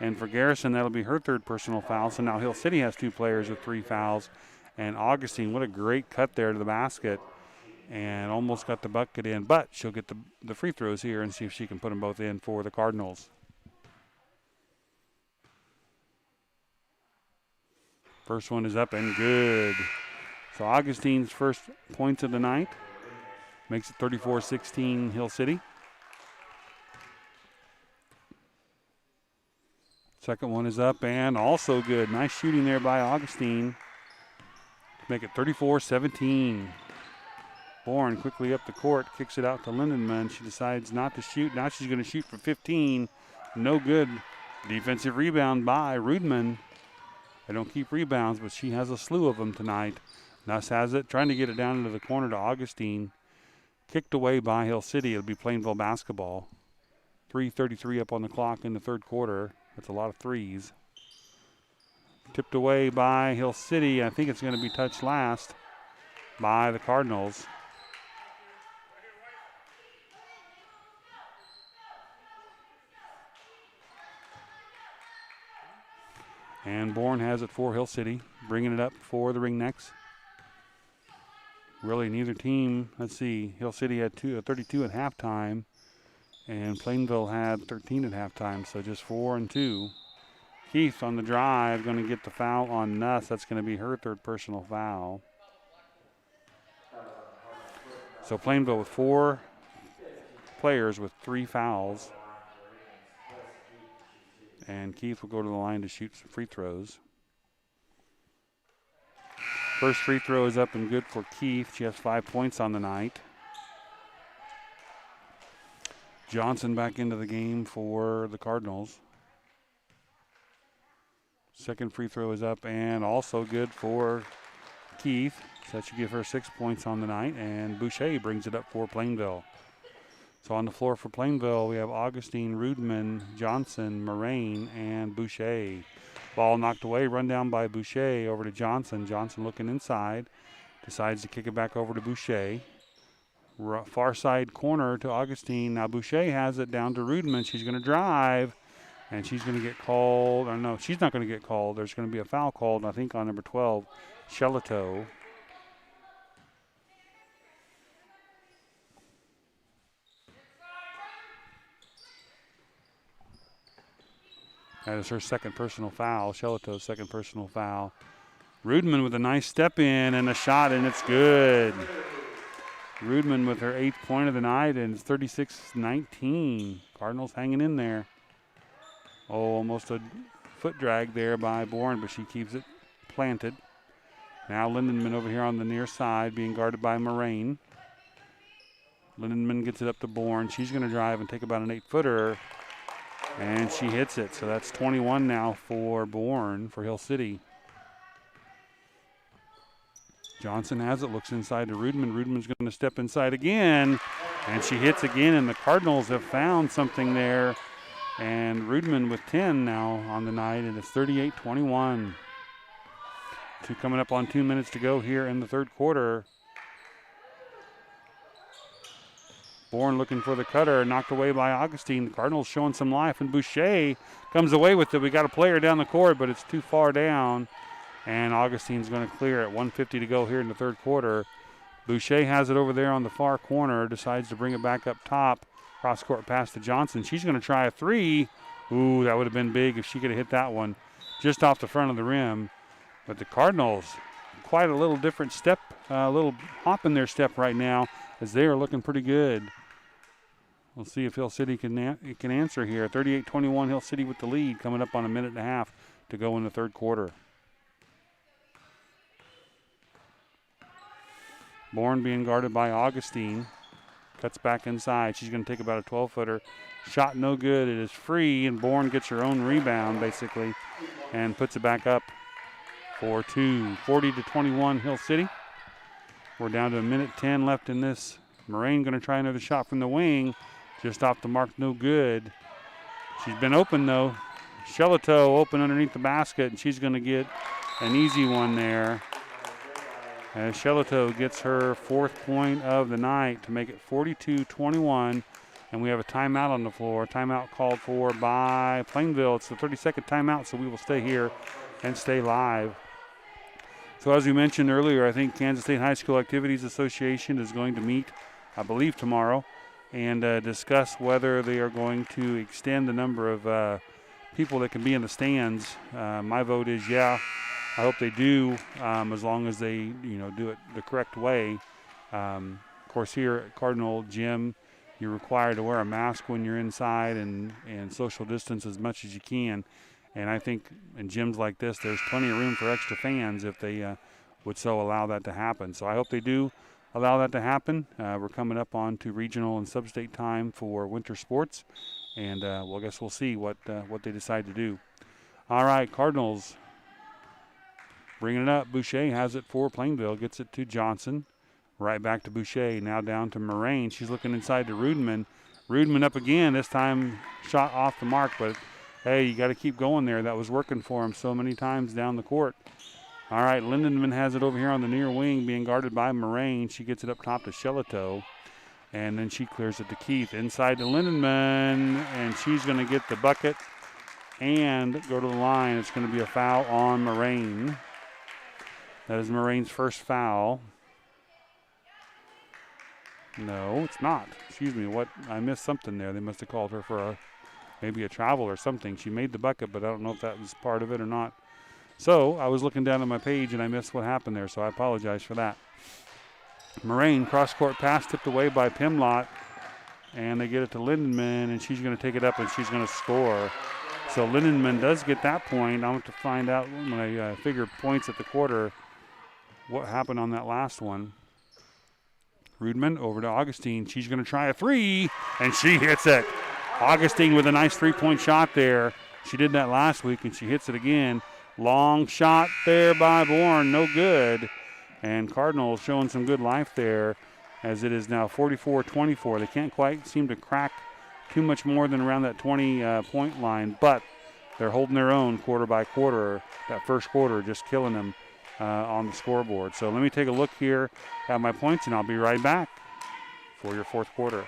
And for Garrison, that'll be her third personal foul. So now Hill City has 2 players with 3 fouls. And Augustine, what a great cut there to the basket. And almost got the bucket in. But she'll get the free throws here and see if she can put them both in for the Cardinals. First one is up and good. So Augustine's first points of the night. Makes it 34-16 Hill City. Second one is up and also good. Nice shooting there by Augustine. Make it 34-17. Bourne quickly up the court, kicks it out to Lindenman. She decides not to shoot. Now she's going to shoot for 15. No good. Defensive rebound by Rudman. They don't keep rebounds, but she has a slew of them tonight. Nuss has it, trying to get it down into the corner to Augustine. Kicked away by Hill City. It'll be Plainville basketball. 3:33 up on the clock in the third quarter. That's a lot of threes. Tipped away by Hill City. I think it's going to be touched last by the Cardinals. And Bourne has it for Hill City, bringing it up for the Ringnecks. Really, neither team, let's see, Hill City had 32 at halftime. And Plainville had 13 at halftime, so just 4 and 2. Keith on the drive, going to get the foul on Nuss. That's going to be her third personal foul. So Plainville with 4 players with 3 fouls. And Keith will go to the line to shoot some free throws. First free throw is up and good for Keith. She has 5 points on the night. Johnson back into the game for the Cardinals. Second free throw is up and also good for Keith. So that should give her 6 points on the night. And Boucher brings it up for Plainville. So on the floor for Plainville, we have Augustine, Rudman, Johnson, Moraine, and Boucher. Ball knocked away, run down by Boucher over to Johnson. Johnson looking inside, decides to kick it back over to Boucher. Far side corner to Augustine. Now Boucher has it down to Rudman. She's going to drive, and she's going to get called. Or no, she's not going to get called. There's going to be a foul called, I think, on number 12, Shelato. That is her second personal foul. Shelato's second personal foul. Rudman with a nice step in and a shot, and it's good. Rudman with her 8th point of the night, and it's 36-19. Cardinals hanging in there. Oh, almost a foot drag there by Bourne, but she keeps it planted. Now Lindenman over here on the near side being guarded by Moraine. Lindenman gets it up to Bourne. She's going to drive and take about an 8-footer, and she hits it. So that's 21 now for Bourne for Hill City. Johnson has it, looks inside to Rudman. Rudman's going to step inside again, and she hits again, and the Cardinals have found something there. And Rudman with 10 now on the night, and it's 38-21. Coming up on 2 minutes to go here in the third quarter. Bourne looking for the cutter, knocked away by Augustine. The Cardinals showing some life, and Boucher comes away with it. We got a player down the court, but it's too far down. And Augustine's going to clear it. 1:50 to go here in the third quarter. Boucher has it over there on the far corner, decides to bring it back up top. Cross-court pass to Johnson. She's going to try a 3. Ooh, that would have been big if she could have hit that one just off the front of the rim. But the Cardinals, quite a little different step, a little hop in their step right now as they are looking pretty good. We'll see if Hill City can answer here. 38-21, Hill City with the lead, coming up on a minute and a half to go in the third quarter. Bourne being guarded by Augustine. Cuts back inside. She's going to take about a 12-footer. Shot no good. It is free, and Bourne gets her own rebound, basically, and puts it back up for 2. 40-21, Hill City. We're down to a minute 10 left in this. Moraine going to try another shot from the wing. Just off the mark, no good. She's been open, though. Shelato open underneath the basket, and she's going to get an easy one there. As Shelato gets her 4th point of the night to make it 42-21. And we have a timeout on the floor. Timeout called for by Plainville. It's the 32nd timeout, so we will stay here and stay live. So as we mentioned earlier, I think Kansas State High School Activities Association is going to meet, I believe, tomorrow and discuss whether they are going to extend the number of people that can be in the stands. My vote is yeah. I hope they do, as long as they, do it the correct way. Of course, here at Cardinal Gym, you're required to wear a mask when you're inside and social distance as much as you can. And I think in gyms like this, there's plenty of room for extra fans if they would so allow that to happen. So I hope they do allow that to happen. We're coming up on to regional and sub-state time for winter sports. And, I guess we'll see what they decide to do. All right, Cardinals. Bringing it up, Boucher has it for Plainville, gets it to Johnson. Right back to Boucher, now down to Moraine. She's looking inside to Rudman. Rudman up again, this time shot off the mark, but hey, you got to keep going there. That was working for him so many times down the court. All right, Lindenman has it over here on the near wing, being guarded by Moraine. She gets it up top to Shelato, and then she clears it to Keith. Inside to Lindenman, and she's going to get the bucket and go to the line. It's going to be a foul on Moraine. That is Moraine's first foul. No, it's not. Excuse me. What? I missed something there. They must have called her for maybe a travel or something. She made the bucket, but I don't know if that was part of it or not. So I was looking down at my page and I missed what happened there, so I apologize for that. Moraine, cross-court pass tipped away by Pimlott, and they get it to Lindenman, and she's going to take it up and she's going to score. So Lindenman does get that point. I want to find out when I figure points at the quarter what happened on that last one. Rudman over to Augustine. She's going to try a three, and she hits it. Augustine with a nice three-point shot there. She did that last week, and she hits it again. Long shot there by Bourne, no good. And Cardinals showing some good life there as it is now 44-24. They can't quite seem to crack too much more than around that 20-point line, but they're holding their own quarter by quarter. That first quarter just killing them on the scoreboard. So let me take a look here at my points, and I'll be right back for your fourth quarter.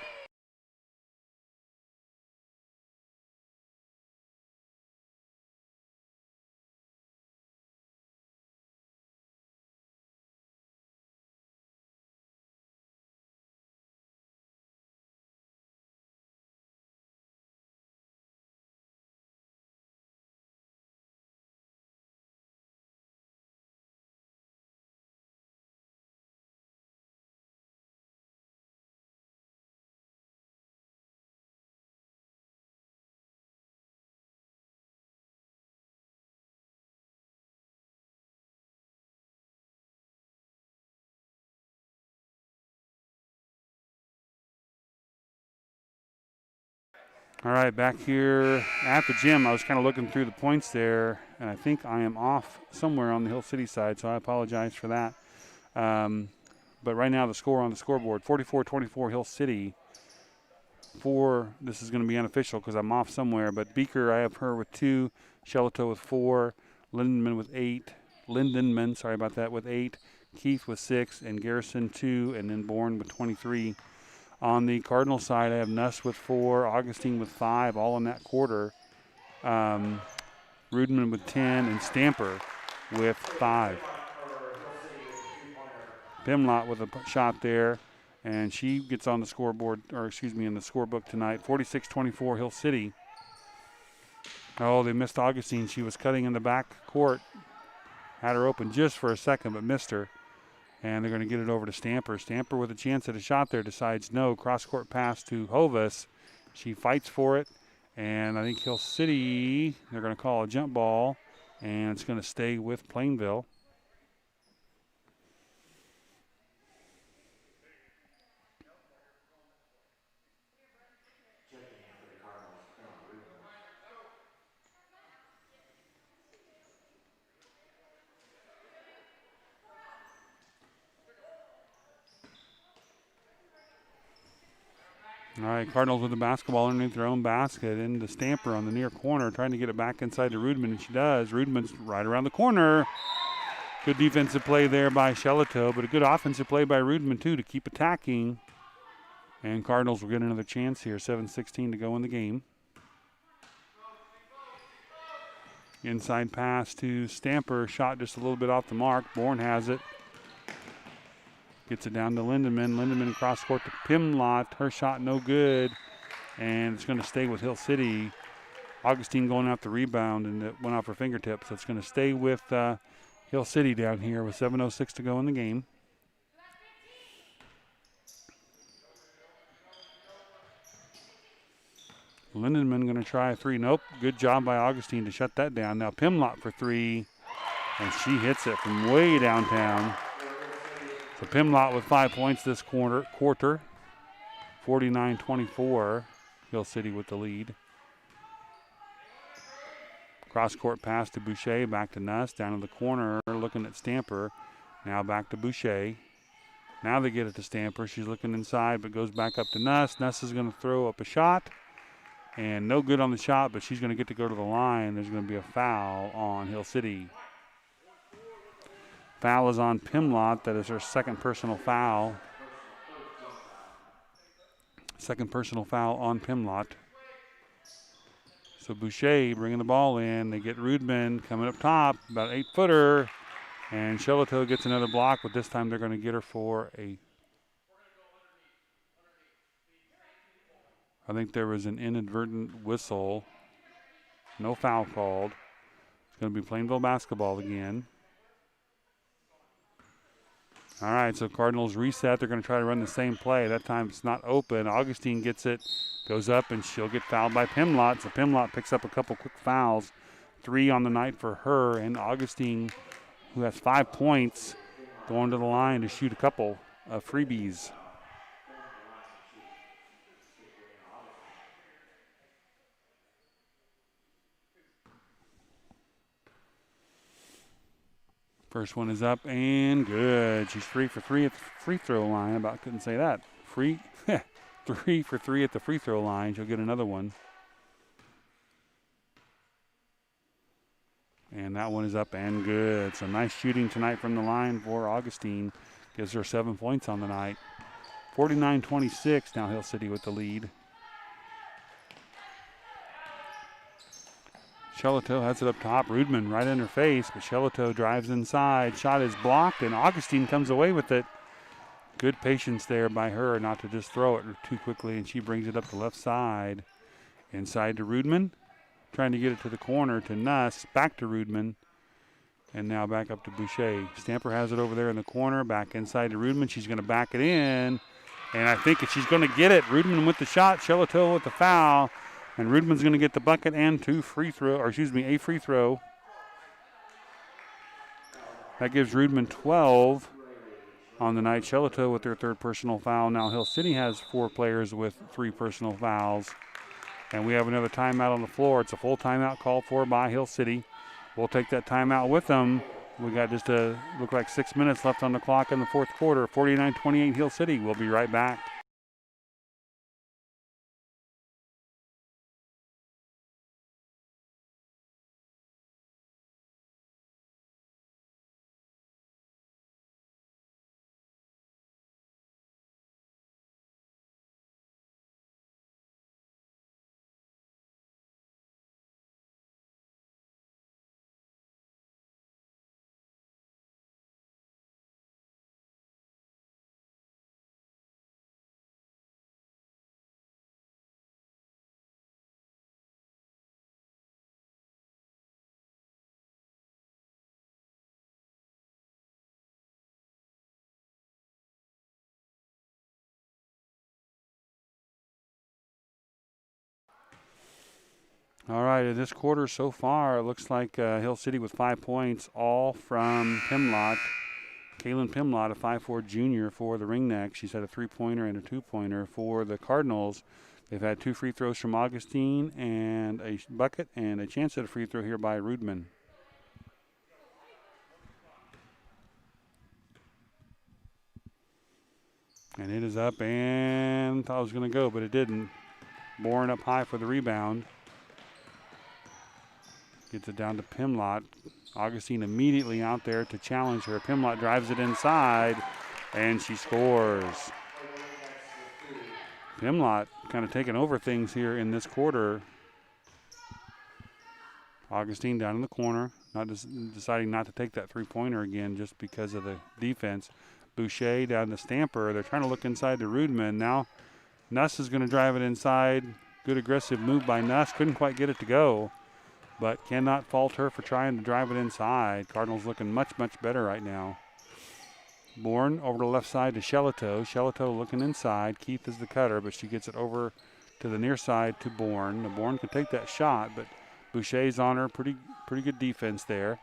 All right, back here at the gym, I was kind of looking through the points there, and I think I am off somewhere on the Hill City side, so I apologize for that. But right now the score on the scoreboard, 44-24 Hill City. This is going to be unofficial because I'm off somewhere, but Beaker, I have her with 2, Shelato with 4, Lindenman, with 8, Keith with 6, and Garrison 2, and then Bourne with 23. On the Cardinal side, I have Nuss with 4, Augustine with 5, all in that quarter. Rudman with 10, and Stamper with 5. Pimlott with a shot there, and she gets on the scoreboard, in the scorebook tonight. 46-24 Hill City. Oh, they missed Augustine. She was cutting in the back court. Had her open just for a second, but missed her. And they're going to get it over to Stamper. Stamper with a chance at a shot there decides no. Cross-court pass to Hovis. She fights for it. And I think Hill City, they're going to call a jump ball. And it's going to stay with Plainville. All right, Cardinals with the basketball underneath their own basket. Into Stamper on the near corner, trying to get it back inside to Rudman, and she does. Rudman's right around the corner. Good defensive play there by Shelato, but a good offensive play by Rudman, too, to keep attacking. And Cardinals will get another chance here. 7:16 to go in the game. Inside pass to Stamper. Shot just a little bit off the mark. Bourne has it. Gets it down to Lindenman. Lindenman cross court to Pimlott. Her shot no good. And it's going to stay with Hill City. Augustine going out the rebound, and it went off her fingertips. So it's going to stay with Hill City down here with 7:06 to go in the game. Lindenman going to try a 3. Nope. Good job by Augustine to shut that down. Now Pimlott for 3, and she hits it from way downtown. So Pimlott with 5 points this quarter. 49-24. Hill City with the lead. Cross-court pass to Boucher, back to Nuss, down in the corner, looking at Stamper. Now back to Boucher. Now they get it to Stamper. She's looking inside, but goes back up to Nuss. Nuss is going to throw up a shot, and no good on the shot, but she's going to get to go to the line. There's going to be a foul on Hill City. Foul is on Pimlott. That is her second personal foul. Second personal foul on Pimlott. So Boucher bringing the ball in. They get Rudman coming up top, about 8-footer. And Shelato gets another block, but this time they're going to get her for a I think there was an inadvertent whistle. No foul called. It's going to be Plainville basketball again. All right, so Cardinals reset. They're going to try to run the same play. That time it's not open. Augustine gets it, goes up, and she'll get fouled by Pimlott. So Pimlott picks up a couple quick fouls. 3 on the night for her. And Augustine, who has 5 points, going to the line to shoot a couple of freebies. First one is up and good. She's 3 for 3 at the free throw line. About couldn't say that. 3 for 3 at the free throw line. She'll get another one. And that one is up and good. So nice shooting tonight from the line for Augustine. Gives her 7 points on the night. 49-26 now Hill City with the lead. Shelito has it up top. Rudman right in her face, but Shelito drives inside. Shot is blocked, and Augustine comes away with it. Good patience there by her not to just throw it too quickly, and she brings it up the left side. Inside to Rudman. Trying to get it to the corner to Nuss. Back to Rudman. And now back up to Boucher. Stamper has it over there in the corner. Back inside to Rudman. She's going to back it in. And I think she's going to get it. Rudman with the shot. Shelito with the foul. And Rudman's going to get the bucket and a free throw. That gives Rudman 12 on the night. Shelito with their 3rd personal foul. Now Hill City has 4 players with 3 personal fouls. And we have another timeout on the floor. It's a full timeout called for by Hill City. We'll take that timeout with them. We got just look like 6 minutes left on the clock in the 4th quarter. 49-28 Hill City. We'll be right back. All right, in this quarter so far, it looks like Hill City with 5 points, all from Pimlott. Kaylin Pimlott, a 5'4" junior for the Ringneck. She's had a 3-pointer and a 2-pointer for the Cardinals. They've had 2 free throws from Augustine and a bucket and a chance at a free throw here by Rudman. And it is up, and thought it was going to go, but it didn't. Bourne up high for the rebound. Gets it down to Pimlott. Augustine immediately out there to challenge her. Pimlott drives it inside, and she scores. Pimlott kind of taking over things here in this quarter. Augustine down in the corner, deciding not to take that 3-pointer again just because of the defense. Boucher down to Stamper. They're trying to look inside to Rudman. Now Nuss is going to drive it inside. Good aggressive move by Nuss. Couldn't quite get it to go, but cannot fault her for trying to drive it inside. Cardinals looking much, much better right now. Bourne over to the left side to Shelito. Shelito looking inside. Keith is the cutter, but she gets it over to the near side to Bourne. The Bourne could take that shot, but Boucher's on her. Pretty good defense there.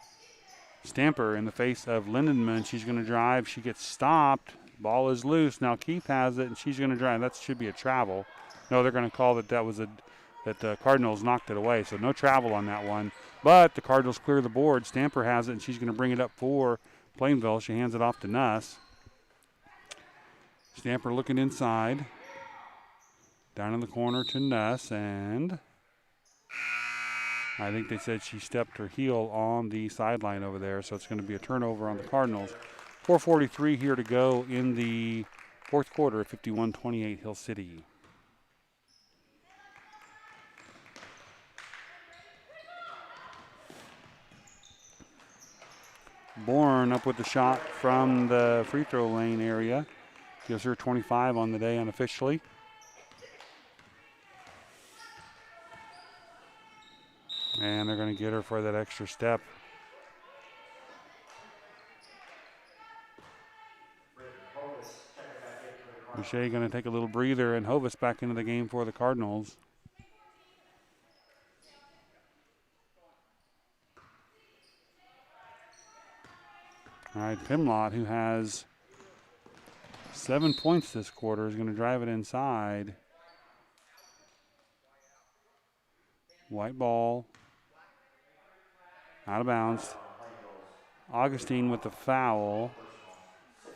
Stamper in the face of Lindenman. She's going to drive. She gets stopped. Ball is loose. Now Keith has it, and she's going to drive. That should be a travel. No, they're going to call that was that the Cardinals knocked it away. So no travel on that one. But the Cardinals clear the board. Stamper has it, and she's going to bring it up for Plainville. She hands it off to Nuss. Stamper looking inside. Down in the corner to Nuss, and I think they said she stepped her heel on the sideline over there, so it's going to be a turnover on the Cardinals. 4:43 here to go in the 4th quarter, 51-28 Hill City. Bourne up with the shot from the free throw lane area. Gives her 25 on the day unofficially. And they're going to get her for that extra step. Boucher going to take a little breather, and Hovis back into the game for the Cardinals. All right, Pimlott, who has 7 points this quarter, is going to drive it inside. White ball. Out of bounds. Augustine with the foul.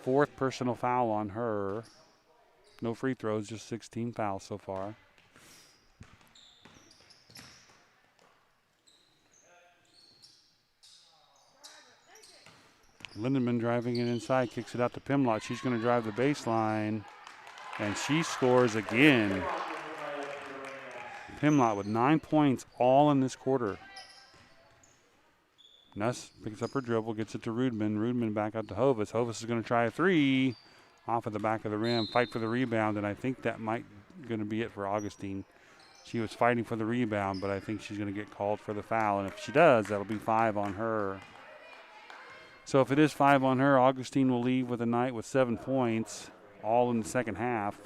4th personal foul on her. No free throws, just 16 fouls so far. Lindemann driving it inside, kicks it out to Pimlott. She's going to drive the baseline, and she scores again. Pimlott with 9 points all in this quarter. Nuss picks up her dribble, gets it to Rudman. Rudman back out to Hovis. Hovis is going to try a 3 off of the back of the rim, fight for the rebound, and I think that might going to be it for Augustine. She was fighting for the rebound, but I think she's going to get called for the foul, and if she does, that'll be 5 on her. So if it is 5 on her, Augustine will leave with the night with 7 points, all in the second half.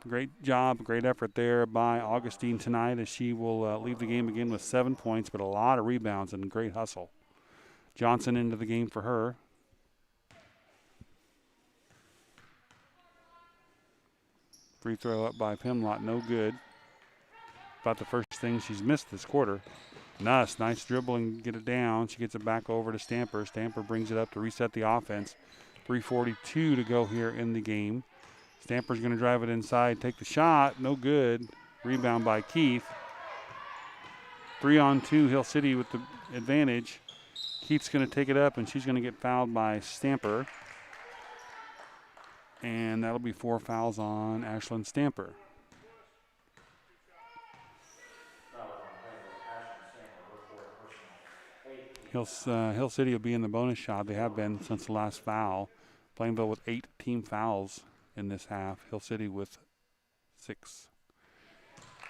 Great job, great effort there by Augustine tonight, as she will leave the game again with 7 points, but a lot of rebounds and great hustle. Johnson into the game for her. Free throw up by Pimlott, no good. About the first thing she's missed this quarter. Nuss, nice dribbling, get it down. She gets it back over to Stamper. Stamper brings it up to reset the offense. 3:42 to go here in the game. Stamper's going to drive it inside, take the shot, no good. Rebound by Keith. 3-on-2, Hill City with the advantage. Keith's going to take it up, and she's going to get fouled by Stamper. And that'll be 4 fouls on Ashlyn Stamper. Hill City will be in the bonus shot. They have been since the last foul. Plainville with 8 team fouls in this half. Hill City with 6.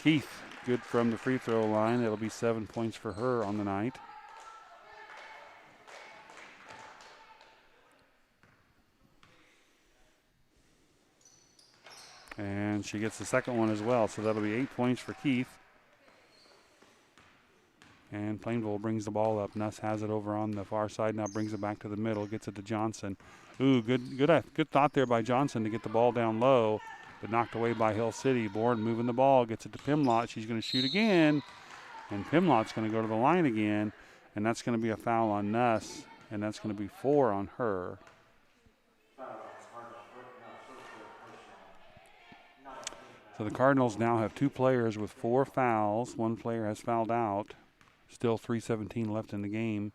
Keith, good from the free throw line. It'll be 7 points for her on the night. And she gets the second one as well, so that'll be 8 points for Keith. And Plainville brings the ball up. Nuss has it over on the far side, now brings it back to the middle, gets it to Johnson. Ooh, good thought there by Johnson to get the ball down low, but knocked away by Hill City. Bourne moving the ball, gets it to Pimlott. She's going to shoot again, and Pimlott's going to go to the line again, and that's going to be a foul on Nuss, and that's going to be 4 on her. So the Cardinals now have 2 players with 4 fouls. 1 player has fouled out. Still 3:17 left in the game.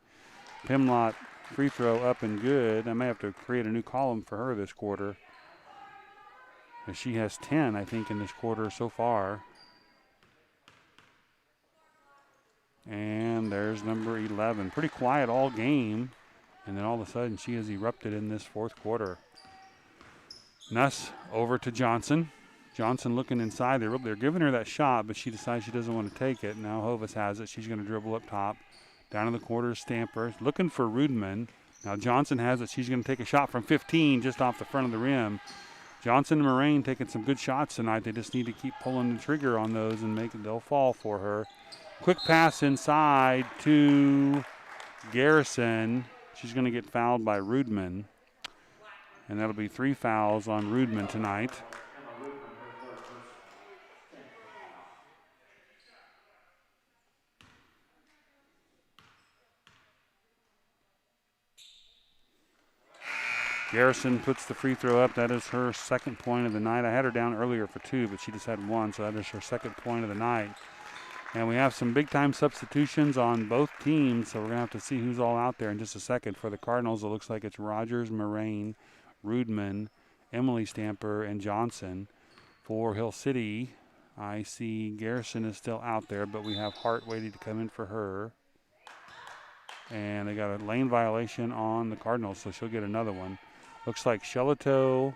Pimlott free throw up and good. I may have to create a new column for her this quarter. And she has 10, I think, in this quarter so far. And there's number 11. Pretty quiet all game. And then all of a sudden she has erupted in this fourth quarter. Nuss over to Johnson. Johnson looking inside. They're giving her that shot, but she decides she doesn't want to take it. Now Hovis has it. She's going to dribble up top. Down in the quarter, Stamper. Looking for Rudman. Now Johnson has it. She's going to take a shot from 15 just off the front of the rim. Johnson and Moraine taking some good shots tonight. They just need to keep pulling the trigger on those and they'll fall for her. Quick pass inside to Garrison. She's going to get fouled by Rudman. And that'll be 3 fouls on Rudman tonight. Garrison puts the free throw up. That is her second point of the night. I had her down earlier for 2, but she just had 1, so that is her second point of the night. And we have some big-time substitutions on both teams, so we're going to have to see who's all out there in just a second. For the Cardinals, it looks like it's Rogers, Moraine, Rudman, Emily Stamper, and Johnson. For Hill City, I see Garrison is still out there, but we have Hart waiting to come in for her. And they got a lane violation on the Cardinals, so she'll get another one. Looks like Shelato,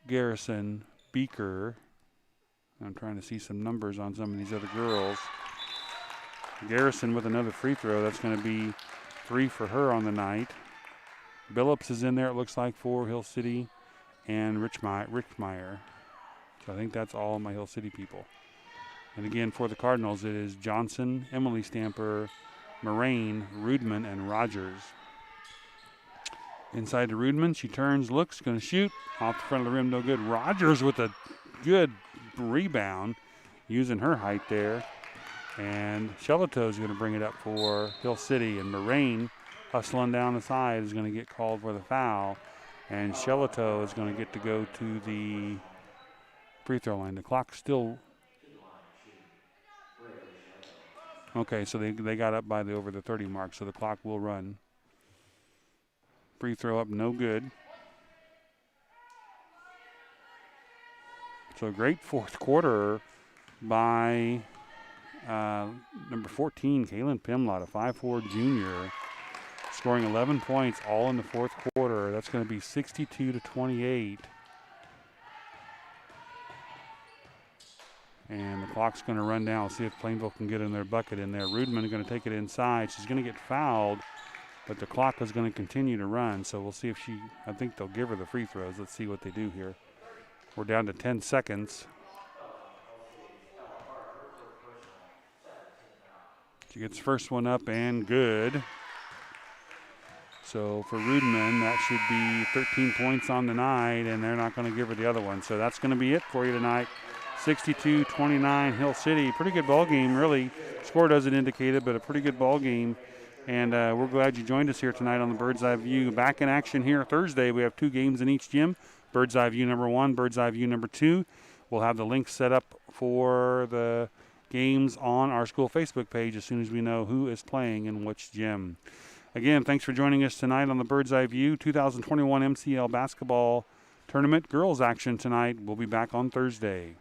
Garrison, Beaker. I'm trying to see some numbers on some of these other girls. Garrison with another free throw. That's going to be 3 for her on the night. Billups is in there, it looks like, for Hill City, and Rickmeyer. So I think that's all my Hill City people. And again, for the Cardinals, it is Johnson, Emily Stamper, Moraine, Rudman, and Rogers. Inside to Rudman, she turns, looks, going to shoot. Off the front of the rim, no good. Rogers with a good rebound, using her height there. And Shelito is going to bring it up for Hill City, and Moraine, hustling down the side, is going to get called for the foul. And Shelito is going to get to go to the free throw line. The clock's still... Okay, so they got up by the over the 30 mark, so the clock will run. Free throw up, no good. So great fourth quarter by number 14, Kaylin Pimlott, a 5'4" junior, scoring 11 points all in the fourth quarter. That's going to be 62-28. And the clock's going to run down. We'll see if Plainville can get in their bucket in there. Rudman is going to take it inside. She's going to get fouled, but the clock is going to continue to run. So we'll see if I think they'll give her the free throws. Let's see what they do here. We're down to 10 seconds. She gets first one up and good. So for Rudman, that should be 13 points on the night, and they're not going to give her the other one. So that's going to be it for you tonight. 62-29 Hill City. Pretty good ball game, really. Score doesn't indicate it, but a pretty good ball game. And we're glad you joined us here tonight on the Bird's Eye View. Back in action here Thursday. We have 2 games in each gym. Bird's Eye View number 1, Bird's Eye View number 2. We'll have the link set up for the games on our school Facebook page as soon as we know who is playing in which gym. Again, thanks for joining us tonight on the Bird's Eye View 2021 MCL basketball tournament girls action tonight. We'll be back on Thursday.